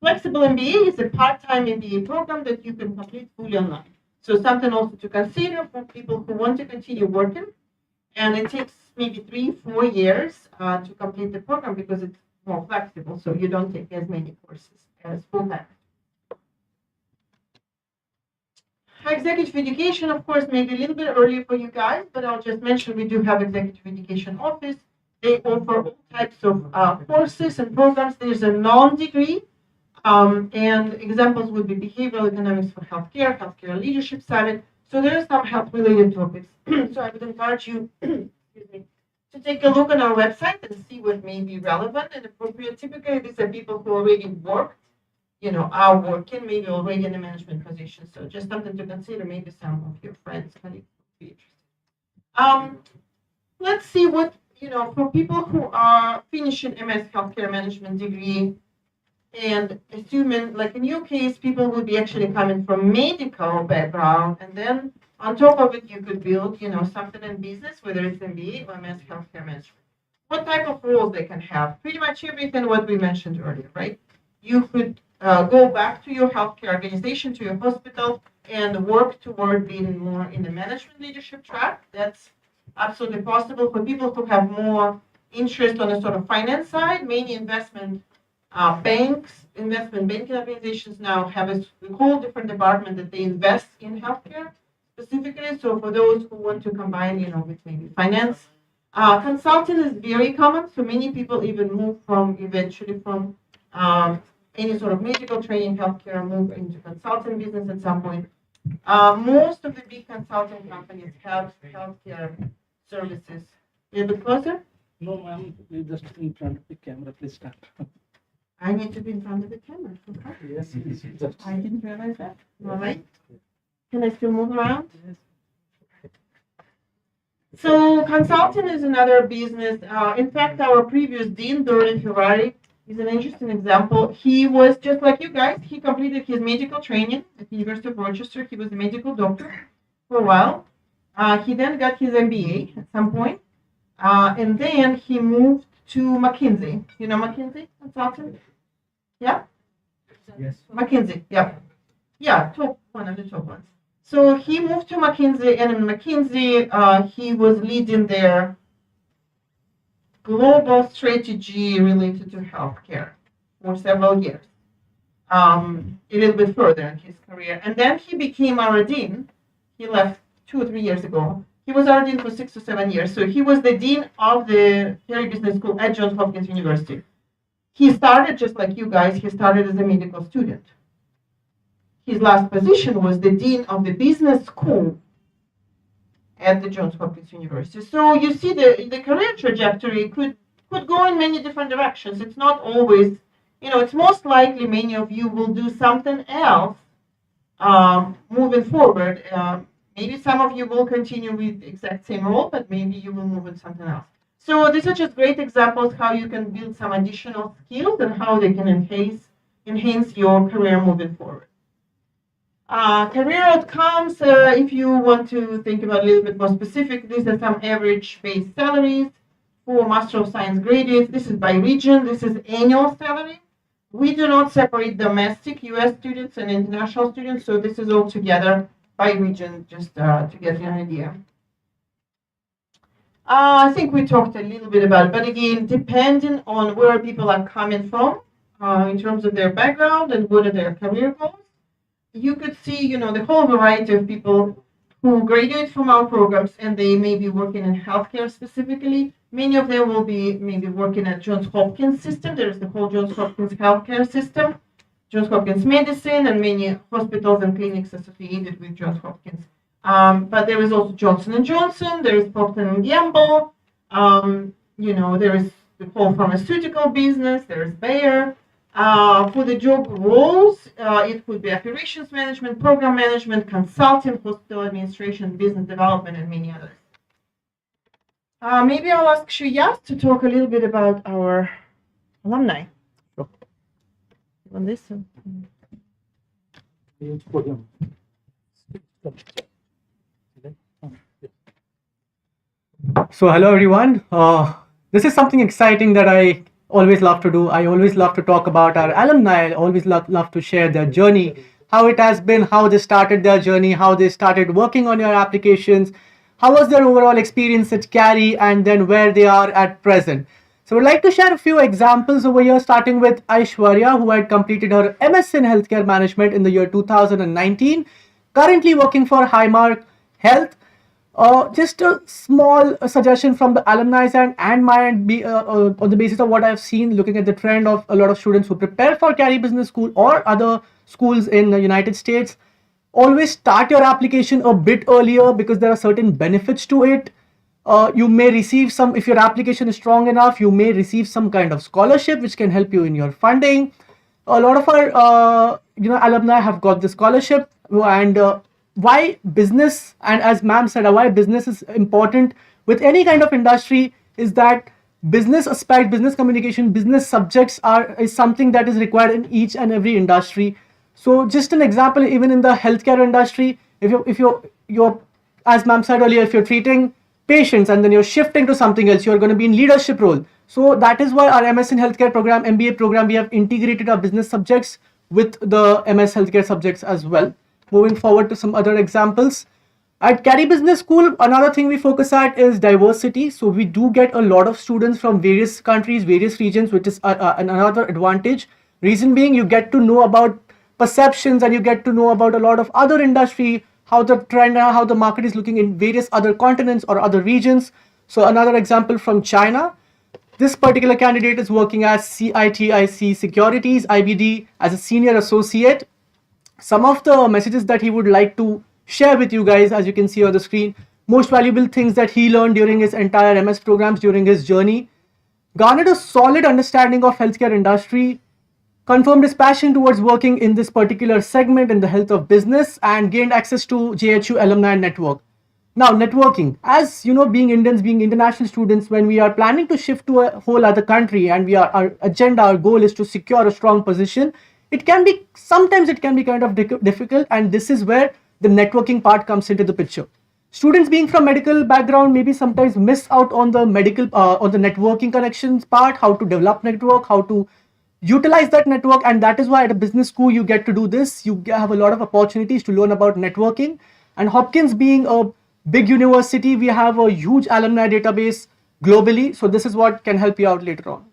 [SPEAKER 3] Flexible MBA is a part-time MBA program that you can complete fully online. So something also to consider for people who want to continue working. And it takes maybe 3-4 years to complete the program because it's more flexible. So you don't take as many courses as full-time. Executive education, of course, maybe a little bit earlier for you guys, but I'll just mention we do have executive education office. They offer all types of courses and programs. There's a non-degree, and examples would be behavioral economics for healthcare, healthcare leadership summit. So there are some health-related topics. So I would encourage you, excuse me, to take a look on our website and see what may be relevant and appropriate. Typically, these are people who already worked, are working, maybe already in a management position. So just something to consider. Maybe some of your friends, colleagues would be interested. Let's see what, for people who are finishing MS Healthcare Management degree, and assuming, like in your case, people would be actually coming from medical background, and then on top of it, you could build, something in business, whether it's MBA or MS Healthcare Management. what type of roles they can have. Pretty much everything what we mentioned earlier, right? You could go back to your healthcare organization, to your hospital, and work toward being more in the management leadership track. That's absolutely possible for people who have more interest on the sort of finance side. Many investment investment banking organizations now have a whole different department that they invest in healthcare specifically. So for those who want to combine, with maybe finance, consulting is very common. So many people even move eventually from any sort of medical training, healthcare, move into consulting business at some point. Most of the big consulting companies have healthcare services. A little bit closer?
[SPEAKER 7] No, ma'am, we're just in front of the camera. Please start.
[SPEAKER 3] I need to be in front of the camera. Okay.
[SPEAKER 7] Yes, just.
[SPEAKER 3] I didn't realize that. All right. Can I still move around? So consulting is another business. In fact, our previous dean, Doreen Ferrari, is an interesting example. He was just like you guys. He completed his medical training at the University of Rochester. He was a medical doctor for a while. He then got his MBA at some point. And then he moved to McKinsey. You know McKinsey Consulting? Yeah?
[SPEAKER 7] Yes.
[SPEAKER 3] McKinsey, yeah. Yeah, one of the top ones. So he moved to McKinsey, and in McKinsey, he was leading their global strategy related to healthcare for several years, a little bit further in his career. And then he became our dean. He left 2 or 3 years ago. He was our dean for 6 or 7 years. So he was the dean of the Harry Business School at Johns Hopkins University. He started just like you guys. He started as a medical student. His last position was the dean of the business school at the Johns Hopkins University. So you see the career trajectory could go in many different directions. It's not always, it's most likely many of you will do something else moving forward. Maybe some of you will continue with the exact same role, but maybe you will move into something else. So these are just great examples how you can build some additional skills and how they can enhance your career moving forward. Career outcomes, if you want to think about a little bit more specific, these are some average base salaries for Master of Science graduates. This is by region. This is annual salary. We do not separate domestic US students and international students, so this is all together by region, just to get you an idea. I think we talked a little bit about it, but again, depending on where people are coming from in terms of their background and what are their career goals, you could see, the whole variety of people who graduate from our programs and they may be working in healthcare specifically. Many of them will be maybe working at Johns Hopkins system. There is the whole Johns Hopkins healthcare system, Johns Hopkins Medicine, and many hospitals and clinics associated with Johns Hopkins. But there is also Johnson & Johnson, there is Procter & Gamble, there is the whole pharmaceutical business, there is Bayer. For the job roles, it could be operations management, program management, consulting, hospital administration, business development, and many others. Maybe I'll ask Shuyas to talk a little bit about our alumni.
[SPEAKER 5] Sure.
[SPEAKER 3] On this.
[SPEAKER 5] So hello everyone. This is something exciting that I always love to do. I always love to talk about our alumni. I always love to share their journey, how it has been, how they started their journey, how they started working on your applications, how was their overall experience at Carey, and then where they are at present. So I'd like to share a few examples over here, starting with Aishwarya, who had completed her MS in Healthcare Management in the year 2019, currently working for Highmark Health. Just a small suggestion from the alumni and my end, on the basis of what I've seen, looking at the trend of a lot of students who prepare for Carey Business School or other schools in the United States. Always start your application a bit earlier because there are certain benefits to it. You may receive some, if your application is strong enough, you may receive some kind of scholarship which can help you in your funding. A lot of our alumni have got the scholarship, and why business, and as ma'am said, why business is important with any kind of industry is that business aspect, business communication, business subjects is something that is required in each and every industry. So just an example, even in the healthcare industry, if you're as ma'am said earlier, if you're treating
[SPEAKER 9] patients, and then you're shifting to something else, you're going to be in leadership role. So that is why our MS in healthcare program, MBA program, we have integrated our business subjects with the MS healthcare subjects as well. Moving forward to some other examples. At Carey Business School, another thing we focus at is diversity. So we do get a lot of students from various countries, various regions, which is another advantage. Reason being, you get to know about perceptions and you get to know about a lot of other industry, how the trend, how the market is looking in various other continents or other regions. So another example from China. This particular candidate is working as Citic Securities, IBD, as a senior associate. Some of the messages that he would like to share with you guys, as you can see on the screen, most valuable things that he learned during his entire MS programs during his journey, garnered a solid understanding of healthcare industry, confirmed his passion towards working in this particular segment in the health of business, and gained access to JHU alumni network. Now, networking, as you know, being Indians, being international students, when we are planning to shift to a whole other country and our agenda, our goal is to secure a strong position, sometimes it can be kind of difficult, and this is where the networking part comes into the picture. Students being from medical background maybe sometimes miss out on the networking connections part, how to develop network, how to utilize that network, and that is why at a business school you get to do this. You have a lot of opportunities to learn about networking. And Hopkins being a big university, we have a huge alumni database globally, so this is what can help you out later on.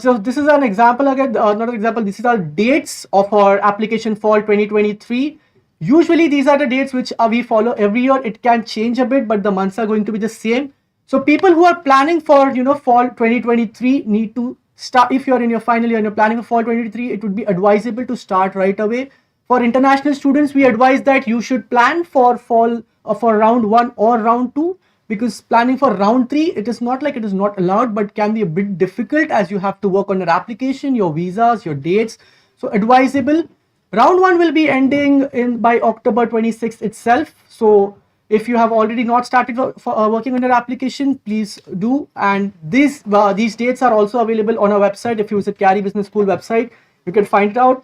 [SPEAKER 9] So this is an example again, another example. This is our dates of our application fall 2023. Usually these are the dates which we follow every year. It can change a bit, but the months are going to be the same. So people who are planning for fall 2023 need to start. If you're in your final year and you're planning for fall 2023, it would be advisable to start right away. For international students, we advise that you should plan for fall for round 1 or round 2. Because planning for round 3, it is not like it is not allowed, but can be a bit difficult as you have to work on your application, your visas, your dates. So advisable. Round 1 will be ending by October 26th itself. So if you have already not started working on your application, please do. And these dates are also available on our website. If you visit Carey Business School website, you can find it out.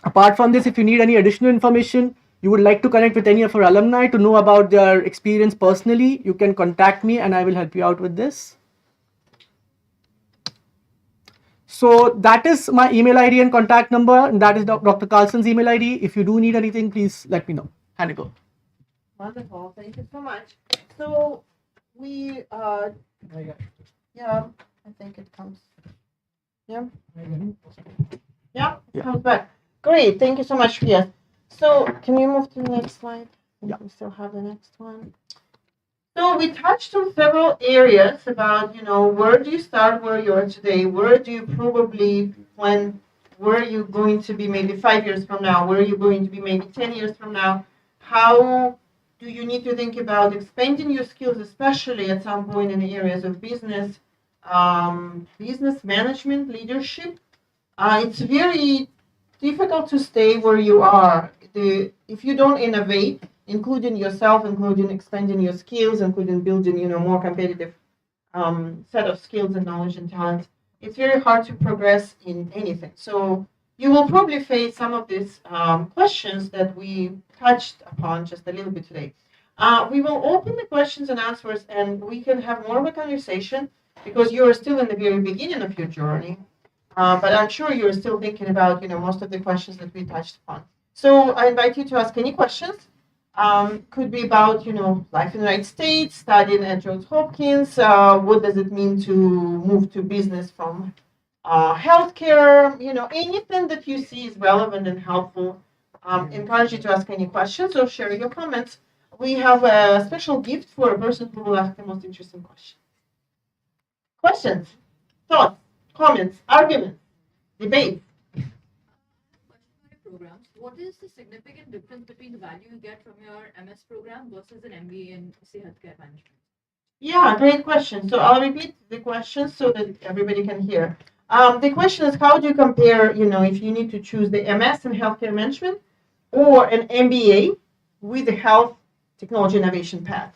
[SPEAKER 9] Apart from this, if you need any additional information, you would like to connect with any of our alumni to know about their experience personally, you can contact me and I will help you out with this. So that is my email ID and contact number, and that is Dr. Carlson's email ID. If you do need anything, please let me know. Hand it over.
[SPEAKER 3] Wonderful. Thank you so much. So we, yeah, I think it comes. Yeah. Yeah, it comes back. Great. Thank you so much, Priya. So can you move to the next slide?
[SPEAKER 9] Yeah.
[SPEAKER 3] We still have the next one. So we touched on several areas about, where do you start where you are today? Where do you probably plan, where are you going to be maybe 5 years from now? Where are you going to be maybe 10 years from now? How do you need to think about expanding your skills, especially at some point in the areas of business, business management, leadership? It's very difficult to stay where you are. If you don't innovate, including yourself, including expanding your skills, including building, more competitive set of skills and knowledge and talent, it's very hard to progress in anything. So you will probably face some of these questions that we touched upon just a little bit today. We will open the questions and answers, and we can have more of a conversation because you are still in the very beginning of your journey. But I'm sure you're still thinking about, most of the questions that we touched upon. So I invite you to ask any questions. Could be about, life in the United States, studying at Johns Hopkins. What does it mean to move to business from healthcare? Anything that you see is relevant and helpful. Encourage you to ask any questions or share your comments. We have a special gift for a person who will ask the most interesting question. Questions, thoughts, comments, arguments, debate.
[SPEAKER 10] Programs. What is the significant difference between the value you get from your MS program versus an MBA in, say, healthcare management?
[SPEAKER 3] Yeah, great question. So I'll repeat the question so that everybody can hear. The question is, how do you compare, if you need to choose the MS in healthcare management or an MBA with the health technology innovation path?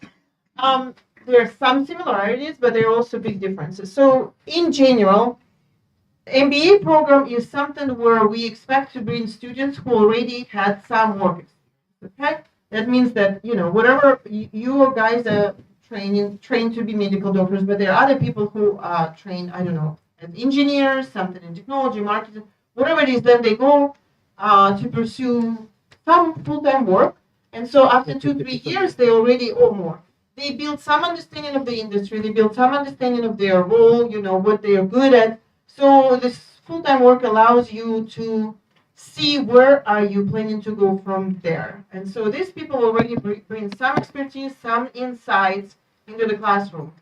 [SPEAKER 3] There are some similarities, but there are also big differences. So in general, MBA program is something where we expect to bring students who already had some work experience. Okay, that means that whatever you guys are trained to be medical doctors, but there are other people who are trained, I don't know, as engineers, something in technology, marketing, whatever it is. Then they go to pursue some full-time work, and so after 2-3 years, they already or more. They build some understanding of the industry. They build some understanding of their role. What they are good at. So this full-time work allows you to see where are you planning to go from there. And so these people already bring some expertise, some insights into the classroom.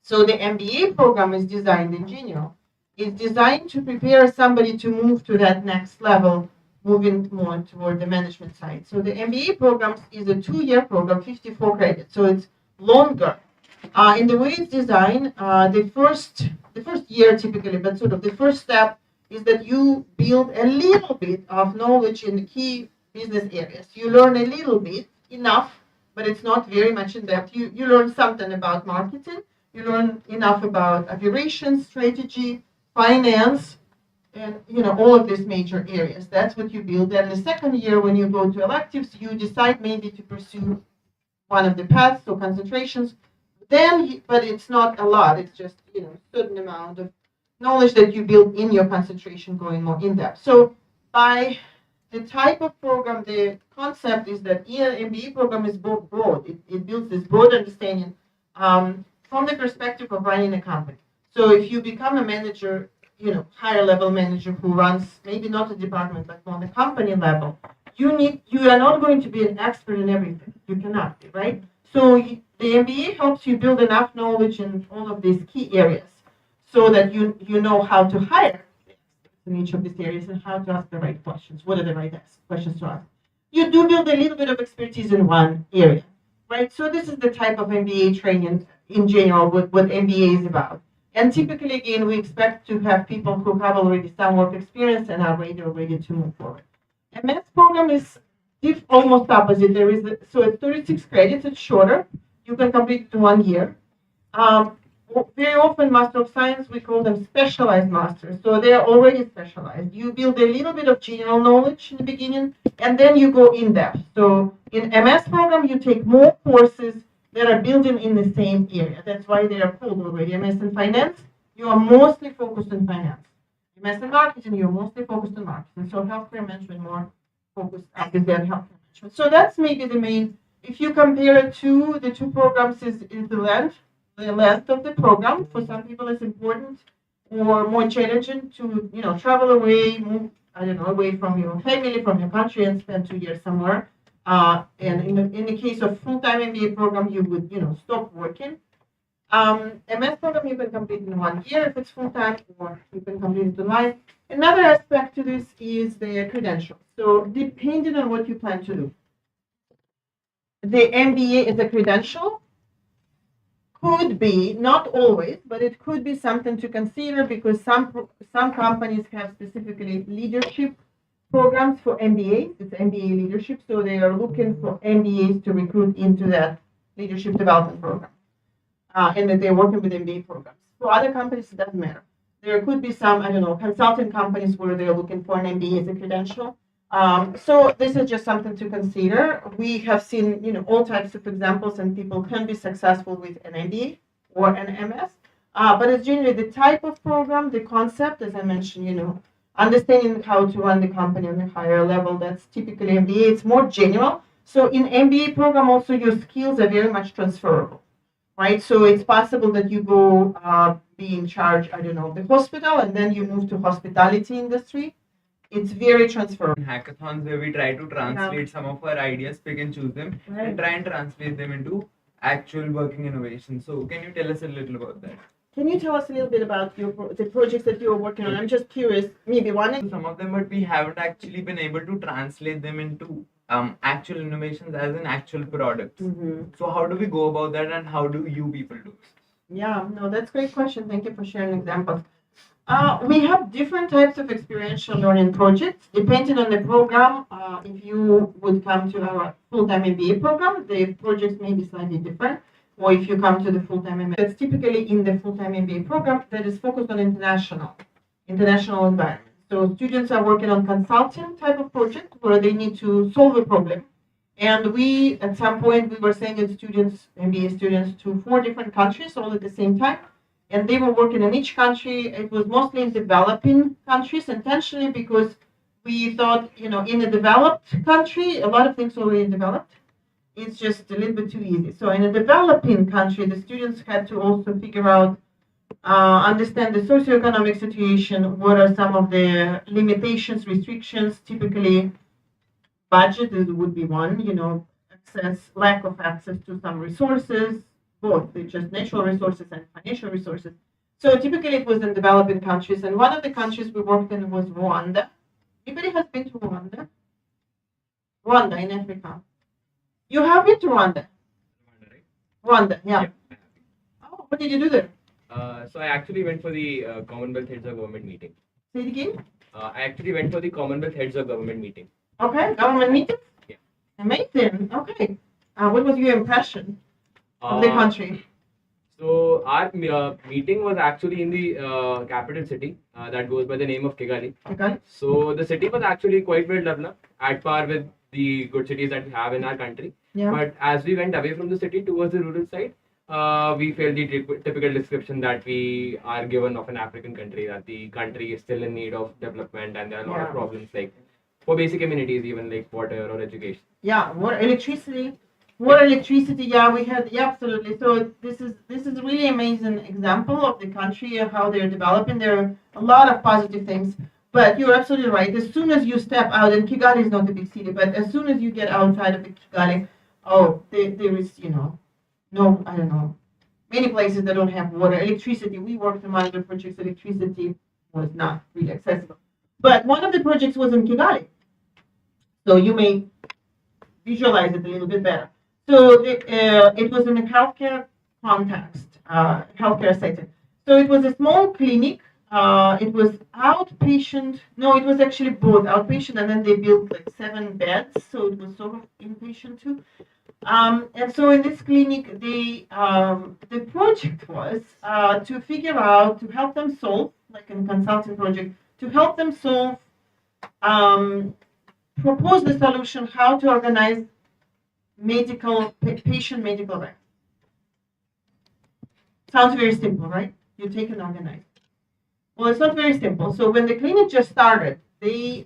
[SPEAKER 3] So the MBA program is designed in general. It's designed to prepare somebody to move to that next level, moving more toward the management side. So the MBA program is a 2-year program, 54 credits. So it's longer. In the way it's designed, the first year typically, but sort of the first step is that you build a little bit of knowledge in the key business areas. You learn a little bit, enough, but it's not very much in depth. You learn something about marketing. You learn enough about operations, strategy, finance, and all of these major areas. That's what you build. Then the second year, when you go to electives, you decide maybe to pursue one of the paths or concentrations. Then, but it's not a lot. It's just certain amount of knowledge that you build in your concentration, going more in depth. So by the type of program, the concept is that MBA program is both broad. It builds this broad understanding from the perspective of running a company. So if you become a manager, higher level manager who runs maybe not a department but on the company level, you are not going to be an expert in everything. You cannot be, right? So the MBA helps you build enough knowledge in all of these key areas so that you know how to hire in each of these areas and how to ask the right questions. What are the right questions to ask? You do build a little bit of expertise in one area, right? So this is the type of MBA training in general, what MBA is about. And typically, again, we expect to have people who have already some work experience and are ready to move forward. MS program is almost opposite. So it's 36 credits. It's shorter. You can complete it in 1 year. Very often, Master of Science, we call them specialized masters. So they are already specialized. You build a little bit of general knowledge in the beginning, and then you go in depth. So in MS program, you take more courses that are building in the same area. That's why they are called already MS in finance. You are mostly focused on finance. MS in marketing, you're mostly focused on marketing. So healthcare management more focused on healthcare management. So that's maybe the main. If you compare it to the two programs, is the length. The length of the program for some people is important or more challenging to travel away, move away from your family, from your country, and spend 2 years somewhere. And in the case of full-time MBA program, you would stop working. MS program you can complete in 1 year if it's full-time, or you can complete it online. Another aspect to this is the credentials. So depending on what you plan to do, the MBA is a credential. Could be, not always, but it could be something to consider because some companies have specifically leadership programs for MBAs. It's MBA leadership, so they are looking for MBAs to recruit into that leadership development program, and that they're working with MBA programs. For other companies, it doesn't matter. There could be some, consulting companies where they're looking for an MBA as a credential. So this is just something to consider. We have seen, all types of examples, and people can be successful with an MBA or an MS. But it's generally the type of program, the concept, as I mentioned, understanding how to run the company on a higher level. That's typically MBA. It's more general. So in MBA program, also your skills are very much transferable, right? So it's possible that you go be in charge, the hospital, and then you move to hospitality industry. It's very transferable.
[SPEAKER 11] Hackathons where we try to translate some of our ideas, pick and choose them, and try and translate them into actual working innovation. So can you tell us a little about that?
[SPEAKER 3] Can you tell us a little bit about the projects that you're working on? I'm just curious. Maybe one.
[SPEAKER 11] Some of them, but we haven't actually been able to translate them into actual innovations as an actual product. So how do we go about that, and how do you people do it?
[SPEAKER 3] Yeah, no, that's a great question. Thank you for sharing examples. We have different types of experiential learning projects depending on the program. If you would come to our full-time MBA program, the projects may be slightly different. Or if you come to the full-time MBA, that's typically in the full-time MBA program that is focused on international environment. So students are working on consulting type of project where they need to solve a problem And we, at some point, we were sending students, MBA students, to 4 different countries all at the same time. And they were working in each country. It was mostly in developing countries intentionally because we thought, in a developed country, a lot of things already developed. It's just a little bit too easy. So in a developing country, the students had to also figure out, understand the socioeconomic situation, what are some of the limitations, restrictions, typically budget would be one, lack of access to some resources, both just natural resources and financial resources. So typically it was in developing countries, and one of the countries we worked in was Rwanda. Anybody has been to Rwanda? Rwanda in Africa. You have been to Rwanda? Rwanda, yeah. Oh, what did you do there?
[SPEAKER 12] So I actually went for the Commonwealth Heads of Government meeting.
[SPEAKER 3] Say it again.
[SPEAKER 12] I actually went for the Commonwealth Heads of Government meeting.
[SPEAKER 3] Okay, government meeting?
[SPEAKER 12] Yeah.
[SPEAKER 3] Amazing. Okay. What was your impression of the country?
[SPEAKER 12] So our meeting was actually in the capital city that goes by the name of Kigali.
[SPEAKER 3] Okay.
[SPEAKER 12] So the city was actually quite well developed, at par with the good cities that we have in our country.
[SPEAKER 3] Yeah.
[SPEAKER 12] But as we went away from the city towards the rural side, we felt the typical description that we are given of an African country, that the country is still in need of development and there are a lot of problems, like for basic amenities, even like water or education.
[SPEAKER 3] Yeah, water, electricity, yeah, we had, yeah, absolutely. So this is a really amazing example of the country, of how they're developing. There are a lot of positive things, but you're absolutely right. As soon as you step out, and Kigali is not a big city, but as soon as you get outside of the Kigali, there is, no, I don't know, many places that don't have water, electricity. We worked on one of the projects, electricity was not really accessible. But one of the projects was in Kigali. So you may visualize it a little bit better. So it was in a healthcare context, healthcare setting. So it was a small clinic. It was outpatient. No, it was actually both outpatient, and then they built like 7 beds. So it was sort of inpatient too. And so in this clinic, the project was to help them solve, like a consulting project, to help them solve, propose the solution how to organize patient medical records. Sounds very simple, right? You take and organize. Well, it's not very simple. So when the clinic just started, they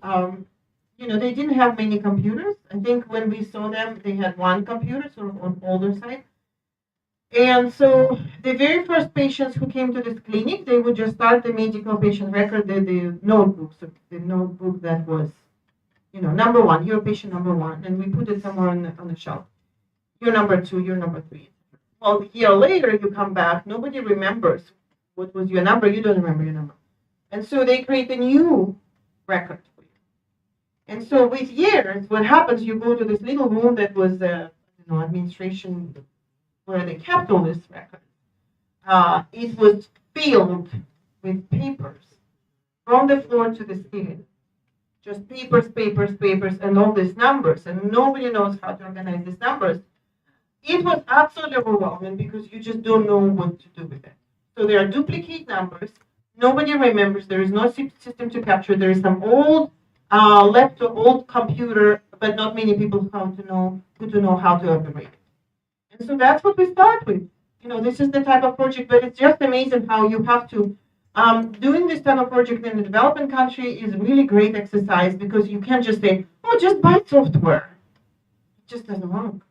[SPEAKER 3] they didn't have many computers. I think when we saw them, they had 1 computer, sort of on older side. And so the very first patients who came to this clinic, they would just start the medical patient record, the notebook, so the notebook that was, number 1, you're patient number 1, and we put it somewhere on the shelf. You're number 2, you're number 3. Well, a year later, you come back, nobody remembers what was your number, you don't remember your number. And so they create a new record for you. And so with years, what happens, you go to this little room that was, administration, where they kept all this record. It was filled with papers from the floor to the ceiling. Just papers, and all these numbers, and nobody knows how to organize these numbers. It was absolutely overwhelming because you just don't know what to do with it. So there are duplicate numbers. Nobody remembers. There is no system to capture. There is some old laptop, old computer, but not many people who to know how to operate it. And so that's what we start with. This is the type of project, but it's just amazing how you have to. Doing this type of project in a developing country is a really great exercise because you can't just say, oh, just buy software. It just doesn't work.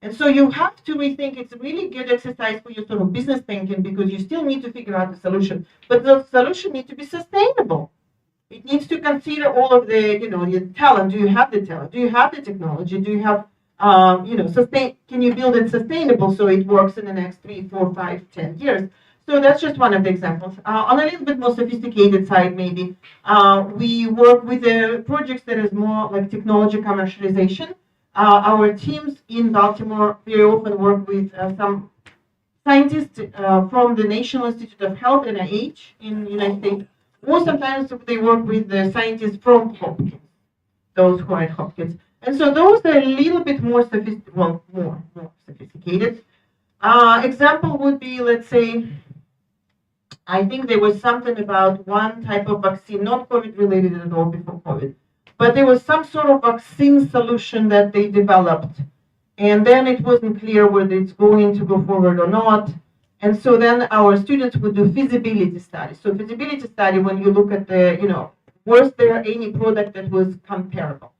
[SPEAKER 3] And so you have to rethink. It's a really good exercise for your sort of business thinking because you still need to figure out the solution. But the solution needs to be sustainable. It needs to consider all of the, your talent. Do you have the talent? Do you have the technology? Do you have, can you build it sustainable so it works in the next 3, 4, 5, 10 years? So that's just one of the examples. On a little bit more sophisticated side, maybe, we work with projects that is more like technology commercialization. Our teams in Baltimore very often work with some scientists from the National Institute of Health, NIH, in the United States, or sometimes they work with the scientists from Hopkins, those who are at Hopkins. And so those are a little bit more sophisticated. Example would be, let's say, I think there was something about one type of vaccine, not COVID related at all before COVID, but there was some sort of vaccine solution that they developed. And then it wasn't clear whether it's going to go forward or not. And so then our students would do feasibility studies. So feasibility study, when you look at the, was there any product that was comparable?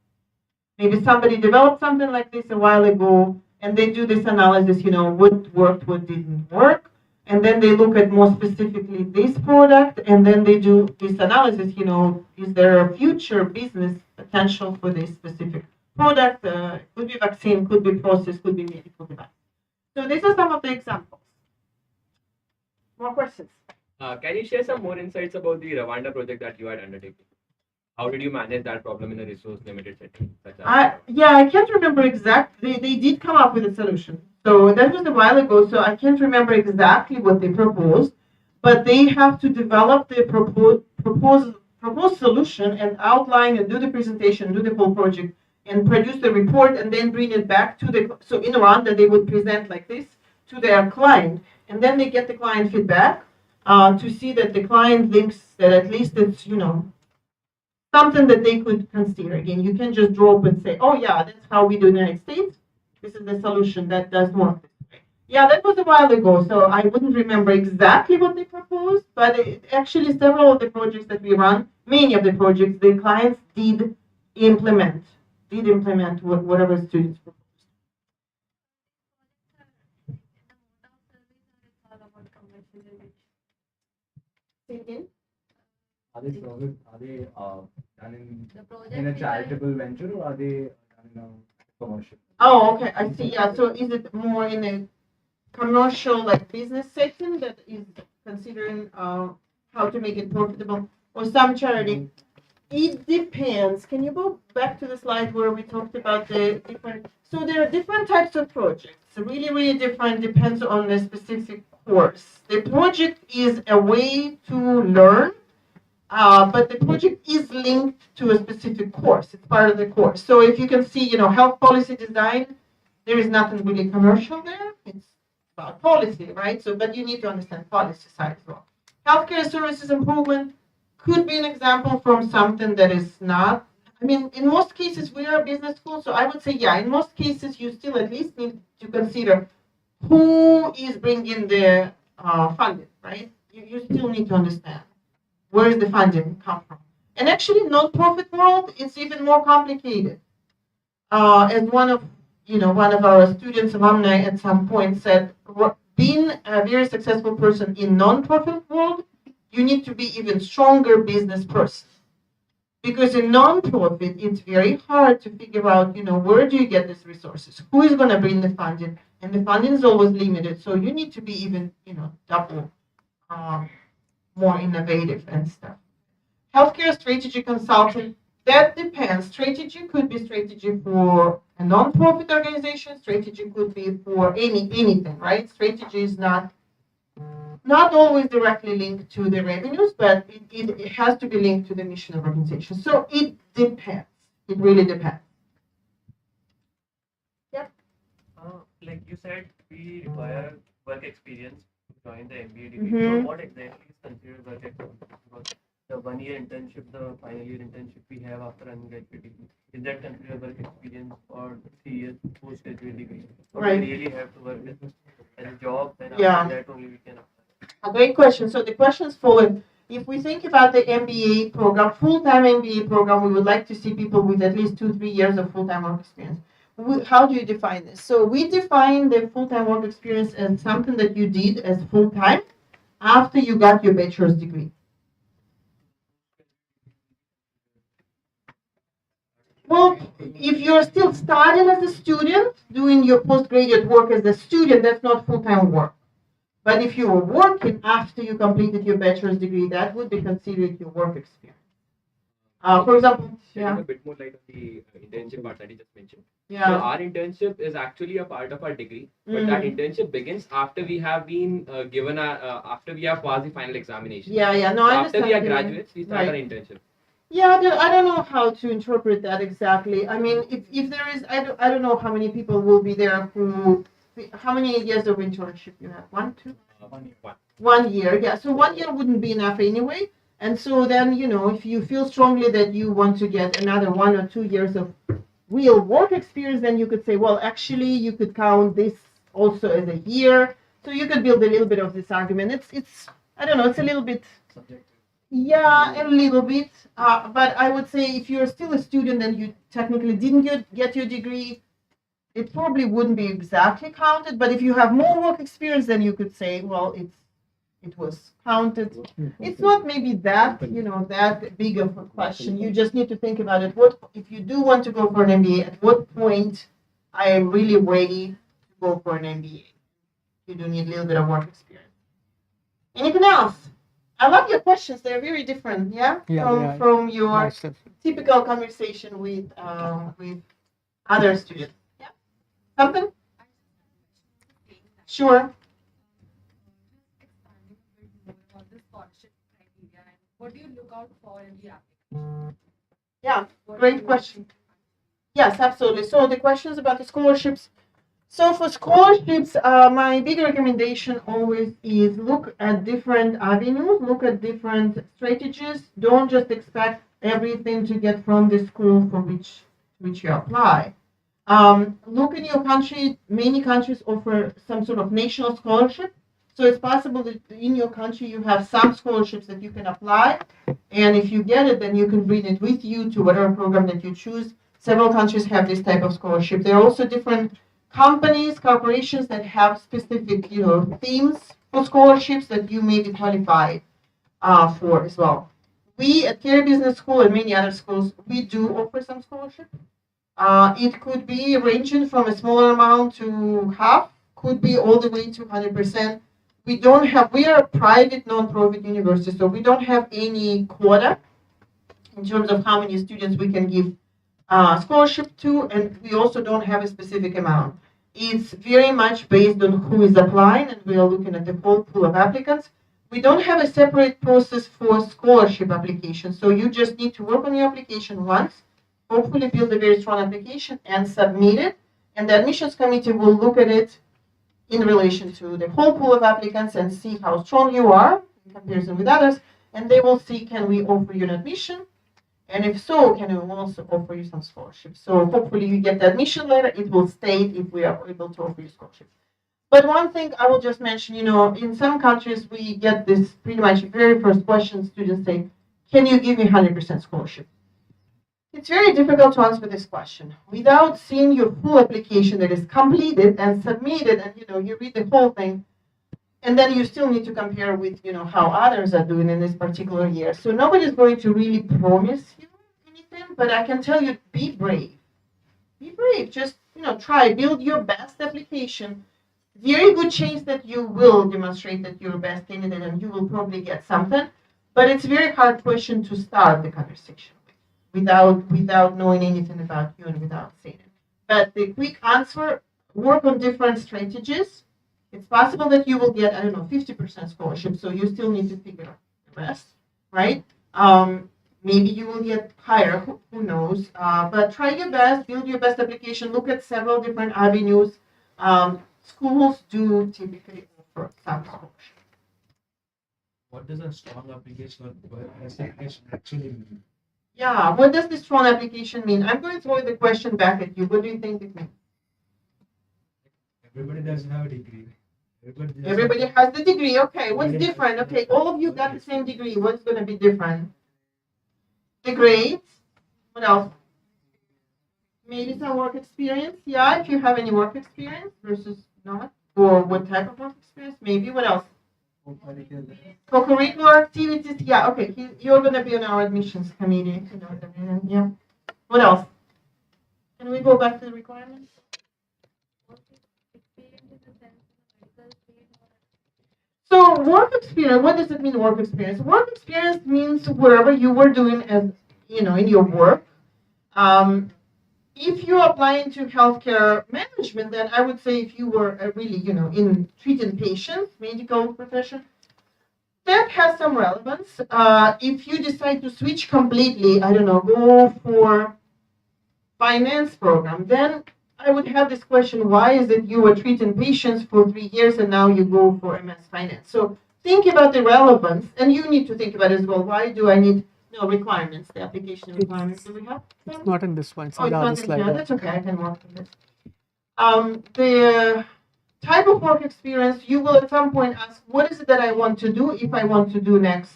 [SPEAKER 3] Maybe somebody developed something like this a while ago, and they do this analysis, what worked, what didn't work. And then they look at more specifically this product, and then they do this analysis, is there a future business potential for this specific product? Could be vaccine, could be process, could be medical device. So these are some of the examples. More questions?
[SPEAKER 12] Can you share some more insights about the Rwanda project that you had undertaken? How did you manage that problem in a resource limited setting?
[SPEAKER 3] I can't remember exactly. They did come up with a solution. So that was a while ago, so I can't remember exactly what they proposed, but they have to develop the proposed solution and outline and do the presentation, do the whole project, and produce the report, and then bring it back to so in Rwanda they would present like this to their client, and then they get the client feedback to see that the client thinks that at least it's, something that they could consider. Again, you can just drop and say, oh yeah, that's how we do in the United States. This is the solution that does work. Yeah, that was a while ago, so I wouldn't remember exactly what they proposed, but actually several of the projects that we run, many of the projects, the clients did implement whatever students proposed. Say again?
[SPEAKER 13] Are they done in a charitable venture, or are they done in a commercial?
[SPEAKER 3] Oh, okay, I see. Yeah, so is it more in a commercial, like business setting that is considering how to make it profitable, or some charity? It depends. Can you go back to the slide where we talked about the different? So there are different types of projects. Really, really different. Depends on the specific course. The project is a way to learn. But the project is linked to a specific course. It's part of the course. So if you can see, health policy design, there is nothing really commercial there. It's about policy, right? So, but you need to understand policy side as well. Healthcare services improvement could be an example from something that is not. I mean, in most cases, we are a business school, so I would say, yeah, in most cases, you still at least need to consider who is bringing the funding, right? You still need to understand. Where does the funding come from? And actually, non-profit world, it's even more complicated. As one of our students, alumni, at some point said, being a very successful person in non-profit world, you need to be even stronger business person. Because in non-profit, it's very hard to figure out, where do you get these resources? Who is going to bring the funding? And the funding is always limited. So you need to be even, double more innovative and stuff. Healthcare strategy consultant, that depends. Strategy could be strategy for a non-profit organization. Strategy could be for anything, right? Strategy is not always directly linked to the revenues, but it has to be linked to the mission of organization. So it depends. It really depends. Yep.
[SPEAKER 14] Like you said, we require work experience to join the MBA degree.
[SPEAKER 3] Mhm.
[SPEAKER 14] So what exactly is considered work experience? Because the 1 year internship, the final year internship we have after undergraduate degree, is that considered work experience, or 3 years postgraduate degree? Or
[SPEAKER 3] Right.
[SPEAKER 14] we really have to work as a job, then
[SPEAKER 3] Yeah.
[SPEAKER 14] after that only we can apply?
[SPEAKER 3] A great question. So the question is following. If we think about the MBA program, full-time MBA program, we would like to see people with at least 2-3 years of full-time work experience. How do you define this? So we define the full-time work experience as something that you did as full-time after you got your bachelor's degree. Well, if you're still studying as a student, doing your postgraduate work as a student, that's not full-time work. But if you were working after you completed your bachelor's degree, that would be considered your work experience. For example,
[SPEAKER 12] Shedding a bit more light on the internship part that you just mentioned.
[SPEAKER 3] Yeah.
[SPEAKER 12] So our internship is actually a part of our degree, but that internship begins after we have been given after we have passed the final examination.
[SPEAKER 3] Yeah, yeah. No,
[SPEAKER 12] So
[SPEAKER 3] I
[SPEAKER 12] after we are
[SPEAKER 3] understand.
[SPEAKER 12] graduates, we start our
[SPEAKER 3] Right.
[SPEAKER 12] internship.
[SPEAKER 3] Yeah, I don't know how to interpret that exactly. I mean, if there is, I don't know how many people will be there who, how many years of internship you have? 1, 2?
[SPEAKER 12] 1 year.
[SPEAKER 3] 1 year, yeah. So 1 year wouldn't be enough anyway. And so then, if you feel strongly that you want to get another 1 or 2 years of real work experience, then you could say, well, actually, you could count this also as a year. So you could build a little bit of this argument. It's I don't know, it's a little bit subjective. Yeah, a little bit. But I would say if you're still a student and you technically didn't get your degree, it probably wouldn't be exactly counted. But if you have more work experience, then you could say, well, it was counted. It's not maybe that, that big of a question. You just need to think about it. What if you do want to go for an MBA, at what point I am really ready to go for an MBA? You do need a little bit of work experience. Anything else? I love your questions. They're very different, from your typical conversation with other students. Yeah, something? Sure.
[SPEAKER 10] What do you look out for in the application?
[SPEAKER 3] Yeah, great question. Yes, absolutely. So the questions about the scholarships. So for scholarships, my big recommendation always is look at different avenues, look at different strategies. Don't just expect everything to get from the school for which you apply. Look in your country. Many countries offer some sort of national scholarship. So it's possible that in your country you have some scholarships that you can apply. And if you get it, then you can bring it with you to whatever program that you choose. Several countries have this type of scholarship. There are also different companies, corporations that have specific, themes for scholarships that you may be qualified for as well. We at Carey Business School and many other schools, we do offer some scholarship. It could be ranging from a smaller amount to half, could be all the way to 100%. We are a private non-profit university, so we don't have any quota in terms of how many students we can give scholarship to, and we also don't have a specific amount. It's very much based on who is applying, and we are looking at the whole pool of applicants. We don't have a separate process for scholarship application, so you just need to work on your application once, hopefully build a very strong application and submit it, and the admissions committee will look at it in relation to the whole pool of applicants and see how strong you are in comparison with others, and they will see, can we offer you an admission? And if so, can we also offer you some scholarship? So hopefully you get the admission letter. It will state if we are able to offer you scholarship. But one thing I will just mention, in some countries we get this pretty much very first question. Students say, can you give me 100% scholarship? It's very difficult to answer this question without seeing your full application that is completed and submitted, and you read the whole thing, and then you still need to compare with how others are doing in this particular year. So nobody's going to really promise you anything, but I can tell you, be brave. Be brave. Just try, build your best application. Very good chance that you will demonstrate that you're the best candidate, and you will probably get something. But it's a very hard question to start the conversation without knowing anything about you and without saying it. But the quick answer: work on different strategies. It's possible that you will get, 50% scholarship, so you still need to figure out the rest, right? Maybe you will get higher, who knows? But try your best, build your best application, look at several different avenues. Schools do typically offer some scholarship.
[SPEAKER 13] What does a strong application actually mean?
[SPEAKER 3] Yeah, what does this strong application mean? I'm going to throw the question back at you. What do you think it means?
[SPEAKER 13] Everybody doesn't have a degree.
[SPEAKER 3] Everybody has the degree. Okay, what's different? Okay, all of you got the same degree. What's going to be different? The grades. What else? Maybe some work experience. Yeah, if you have any work experience versus not. Or what type of work experience? Maybe. What else? For curricular activities. Yeah, okay. You're going to be on our admissions committee. Yeah. What else? Can we go back to the requirements? So work experience, what does it mean, work experience? Work experience means wherever you were doing as, in your work. If you apply into healthcare management, then I would say if you were really, in treating patients, medical profession, that has some relevance. If you decide to switch completely, go for finance program, then I would have this question: why is it you were treating patients for 3 years and now you go for MS Finance? So think about the relevance, and you need to think about as well. Why do I need requirements? The application requirements. Do we have?
[SPEAKER 9] It's not in this one. It's
[SPEAKER 3] Oh,
[SPEAKER 9] in
[SPEAKER 3] it's
[SPEAKER 9] the other
[SPEAKER 3] not in
[SPEAKER 9] slide.
[SPEAKER 3] here. That's okay. I can work on this. The type of work experience, you will at some point ask, what is it that I want to do if I want to do next,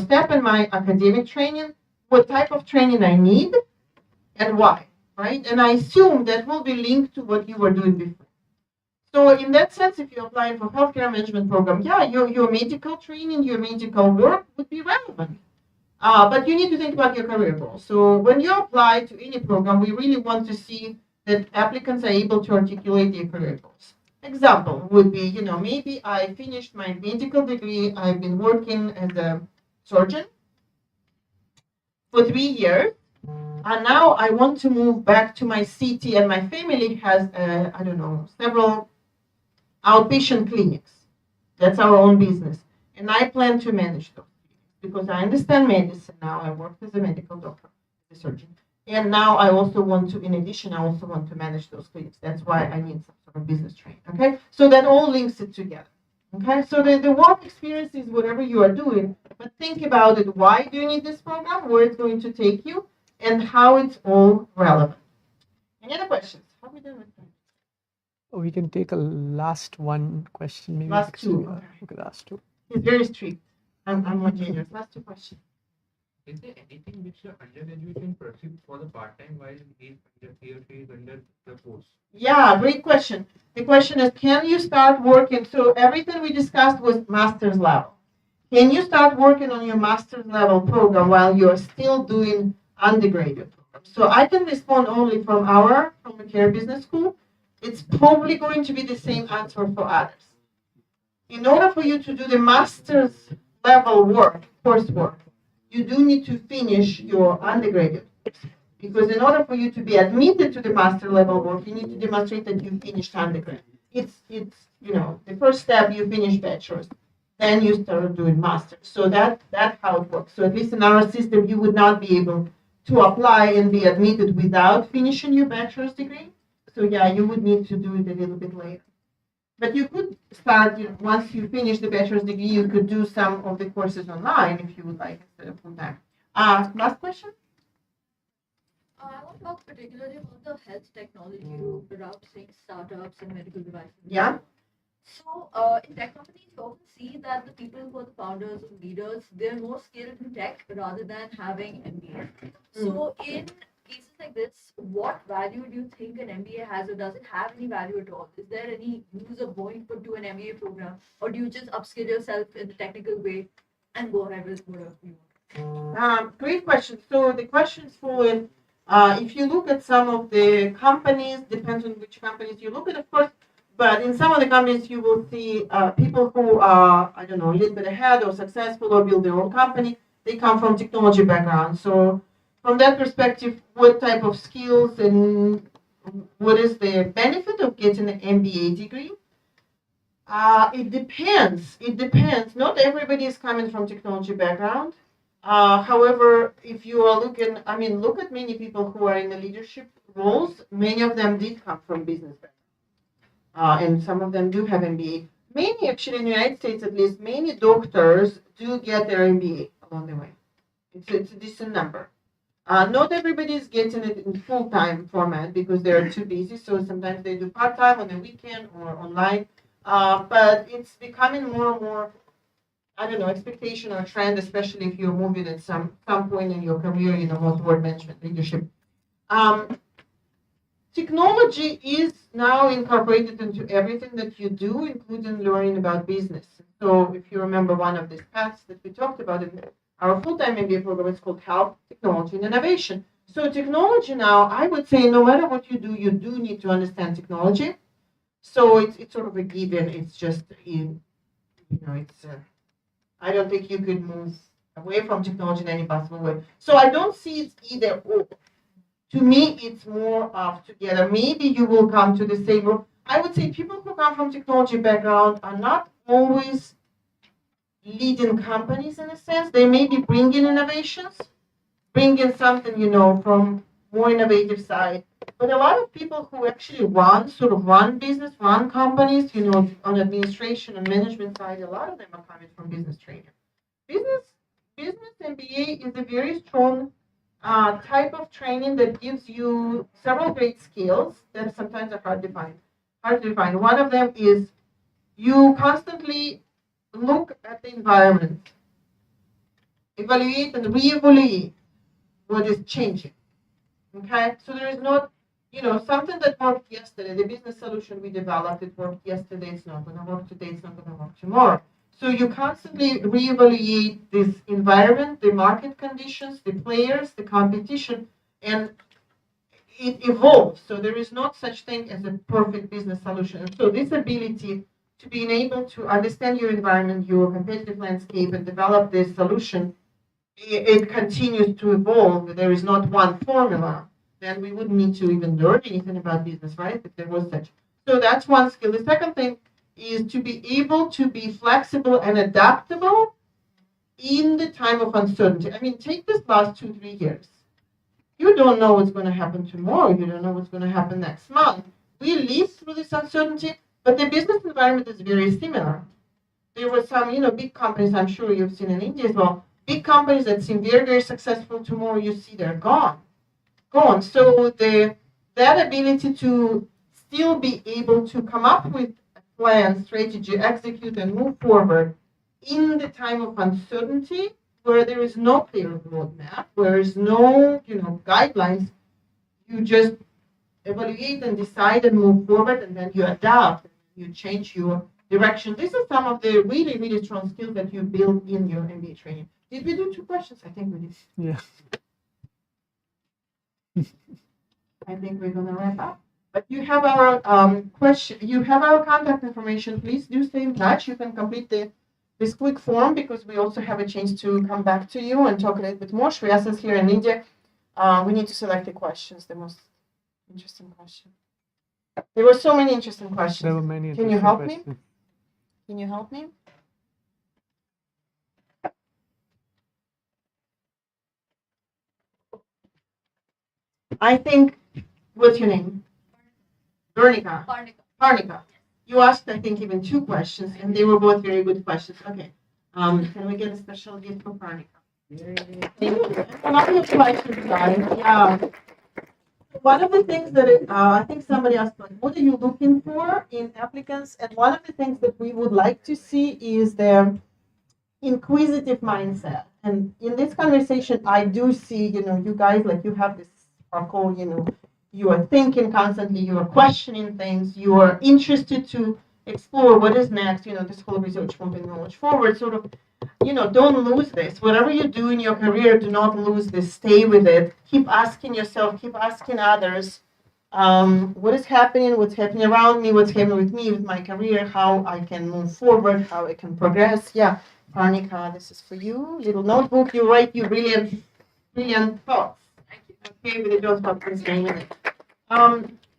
[SPEAKER 3] step in my academic training, what type of training I need, and why, right? And I assume that will be linked to what you were doing before. So in that sense, if you're applying for healthcare management program, yeah, your medical training, your medical work would be relevant. But you need to think about your career goals. So when you apply to any program, we really want to see that applicants are able to articulate their career goals. Example would be, maybe I finished my medical degree, I've been working as a surgeon for 3 years, and now I want to move back to my city, and my family has, several outpatient clinics. That's our own business. And I plan to manage those because I understand medicine now. I worked as a medical doctor, as a surgeon. And now I also want to, in addition, I also want to manage those clinics. That's why I need some sort of business training. Okay? So that all links it together. Okay? So the work experience is whatever you are doing, but think about it. Why do you need this program? Where it's going to take you? And how it's all relevant. Any other questions? How are we doing with time?
[SPEAKER 9] We can take a last one question, maybe.
[SPEAKER 3] Last
[SPEAKER 9] next
[SPEAKER 3] two.
[SPEAKER 9] time. Okay, last two.
[SPEAKER 3] He's very strict. I'm not genius. Last two questions.
[SPEAKER 12] Is there anything which the undergraduate can pursue for the part-time while he or she is under the course?
[SPEAKER 3] Yeah, great question. The question is, can you start working? So everything we discussed was master's level. Can you start working on your master's level program while you're still doing undergraduate program? So I can respond only from the Care Business School. It's probably going to be the same answer for others. In order for you to do the master's level work, coursework, you do need to finish your undergraduate. Because in order for you to be admitted to the master level work, you need to demonstrate that you finished undergrad. It's the first step, you finish bachelor's, then you start doing master's. So that's how it works. So at least in our system, you would not be able to apply and be admitted without finishing your bachelor's degree. So yeah, you would need to do it a little bit later. But you could start, once you finish the bachelor's degree, you could do some of the courses online if you would like instead of full time. Last question?
[SPEAKER 10] I want to talk particularly about the health technology route, saying startups and medical devices.
[SPEAKER 3] Yeah.
[SPEAKER 10] So in tech companies, you often see that the people who are the founders or leaders, they're more skilled in tech rather than having MBA. So in cases like this, what value do you think an MBA has, or does it have any value at all? Is there any use of going to an MBA program, or do you just upskill yourself in the technical way and go ahead with whatever you want?
[SPEAKER 3] Great question. So the questions fall in. If you look at some of the companies, depends on which companies you look at, of course, but in some of the companies you will see people who are, a little bit ahead or successful or build their own company. They come from technology background. So from that perspective, what type of skills and what is the benefit of getting an MBA degree? It depends. It depends. Not everybody is coming from technology background. However, if you are looking, look at many people who are in the leadership roles. Many of them did come from business background, and some of them do have MBA. Many, actually, in the United States at least, many doctors do get their MBA along the way. It's a decent number. Not everybody is getting it in full-time format because they're too busy. So sometimes they do part-time on the weekend or online. But it's becoming more and more, expectation or trend, especially if you're moving at some point in your career, more toward management leadership. Technology is now incorporated into everything that you do, including learning about business. So if you remember one of these paths that we talked about in our full-time MBA program, it's called Health, Technology, and Innovation. So technology now, I would say no matter what you do need to understand technology. So it's sort of a given. It's just, I don't think you could move away from technology in any possible way. So I don't see it's either or. To me, it's more of together. Maybe you will come to the same group. I would say people who come from technology background are not always leading companies in a sense. They may be bringing innovations, bringing something, from more innovative side. But a lot of people who actually run business, run companies, on administration and management side, a lot of them are coming from business training. Business MBA is a very strong type of training that gives you several great skills that sometimes are hard to find. One of them is you constantly look at the environment, evaluate and reevaluate what is changing. Okay, so there is not, something that worked yesterday, the business solution we developed, it worked yesterday, it's not going to work today, it's not going to work tomorrow. So you constantly reevaluate this environment, the market conditions, the players, the competition, and it evolves. So there is not such thing as a perfect business solution. And so this ability to being able to understand your environment, your competitive landscape, and develop this solution, it continues to evolve. There is not one formula. Then we wouldn't need to even learn anything about business, right? If there was such. So that's one skill. The second thing is to be able to be flexible and adaptable in the time of uncertainty. I mean, take this last 2-3 years. You don't know what's going to happen tomorrow. You don't know what's going to happen next month. We lived through this uncertainty, but the business environment is very similar. There were some, big companies, I'm sure you've seen in India as well, big companies that seem very, very successful. Tomorrow you see they're gone. So that ability to still be able to come up with a plan, strategy, execute, and move forward in the time of uncertainty, where there is no clear roadmap, where there is no, guidelines, you just evaluate and decide and move forward, and then you adapt, you change your direction. This is some of the really, really strong skills that you build in your MBA training. Did we do 2 questions? I think we did.
[SPEAKER 9] Yeah.
[SPEAKER 3] I think we're gonna wrap up. But you have our you have our contact information. Please do stay in touch. You can complete this quick form because we also have a chance to come back to you and talk a little bit more. Shreya is here in India. We need to select the questions, the most interesting question. There were so many interesting questions.
[SPEAKER 9] There were many.
[SPEAKER 3] Can you help me? Can you help me? I think, what's your name? Vernica. Parnika. You asked, I think, even 2 questions, and they were both very good questions. Okay. Can we get a special gift for Parnika? Another question, guys. Yeah. One of the things that I think somebody asked, like, what are you looking for in applicants? And one of the things that we would like to see is the inquisitive mindset. And in this conversation, I do see, you guys, like, you have this sparkle, you are thinking constantly, you are questioning things, you are interested to explore what is next, this whole research moving knowledge forward, sort of, don't lose this. Whatever you do in your career, do not lose this, stay with it. Keep asking yourself, keep asking others, what is happening, what's happening around me, what's happening with me, with my career, how I can move forward, how I can progress. Yeah, Parnika, this is for you. Little notebook, you write your brilliant thoughts. Okay, with the John Hopkins name in it.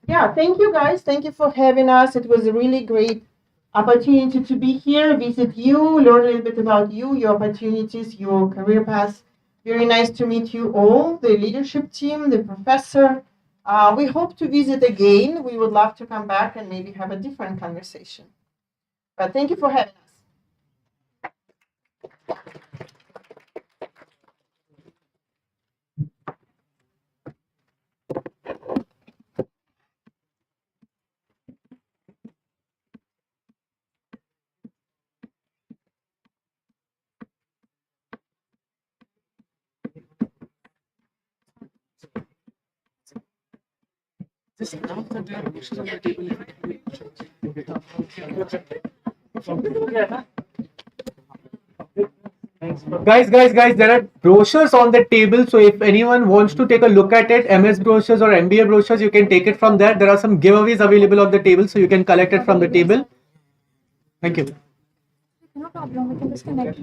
[SPEAKER 3] Yeah, thank you guys. Thank you for having us. It was a really great opportunity to be here, visit you, learn a little bit about you, your opportunities, your career path. Very nice to meet you all, the leadership team, the professor. We hope to visit again. We would love to come back and maybe have a different conversation. But thank you for having us.
[SPEAKER 9] Just now that there are questions on the table. Guys, there are brochures on the table. So if anyone wants to take a look at it, MS brochures or MBA brochures, you can take it from there. There are some giveaways available on the table, so you can collect it from the table. Thank you.
[SPEAKER 4] No problem, we can disconnect.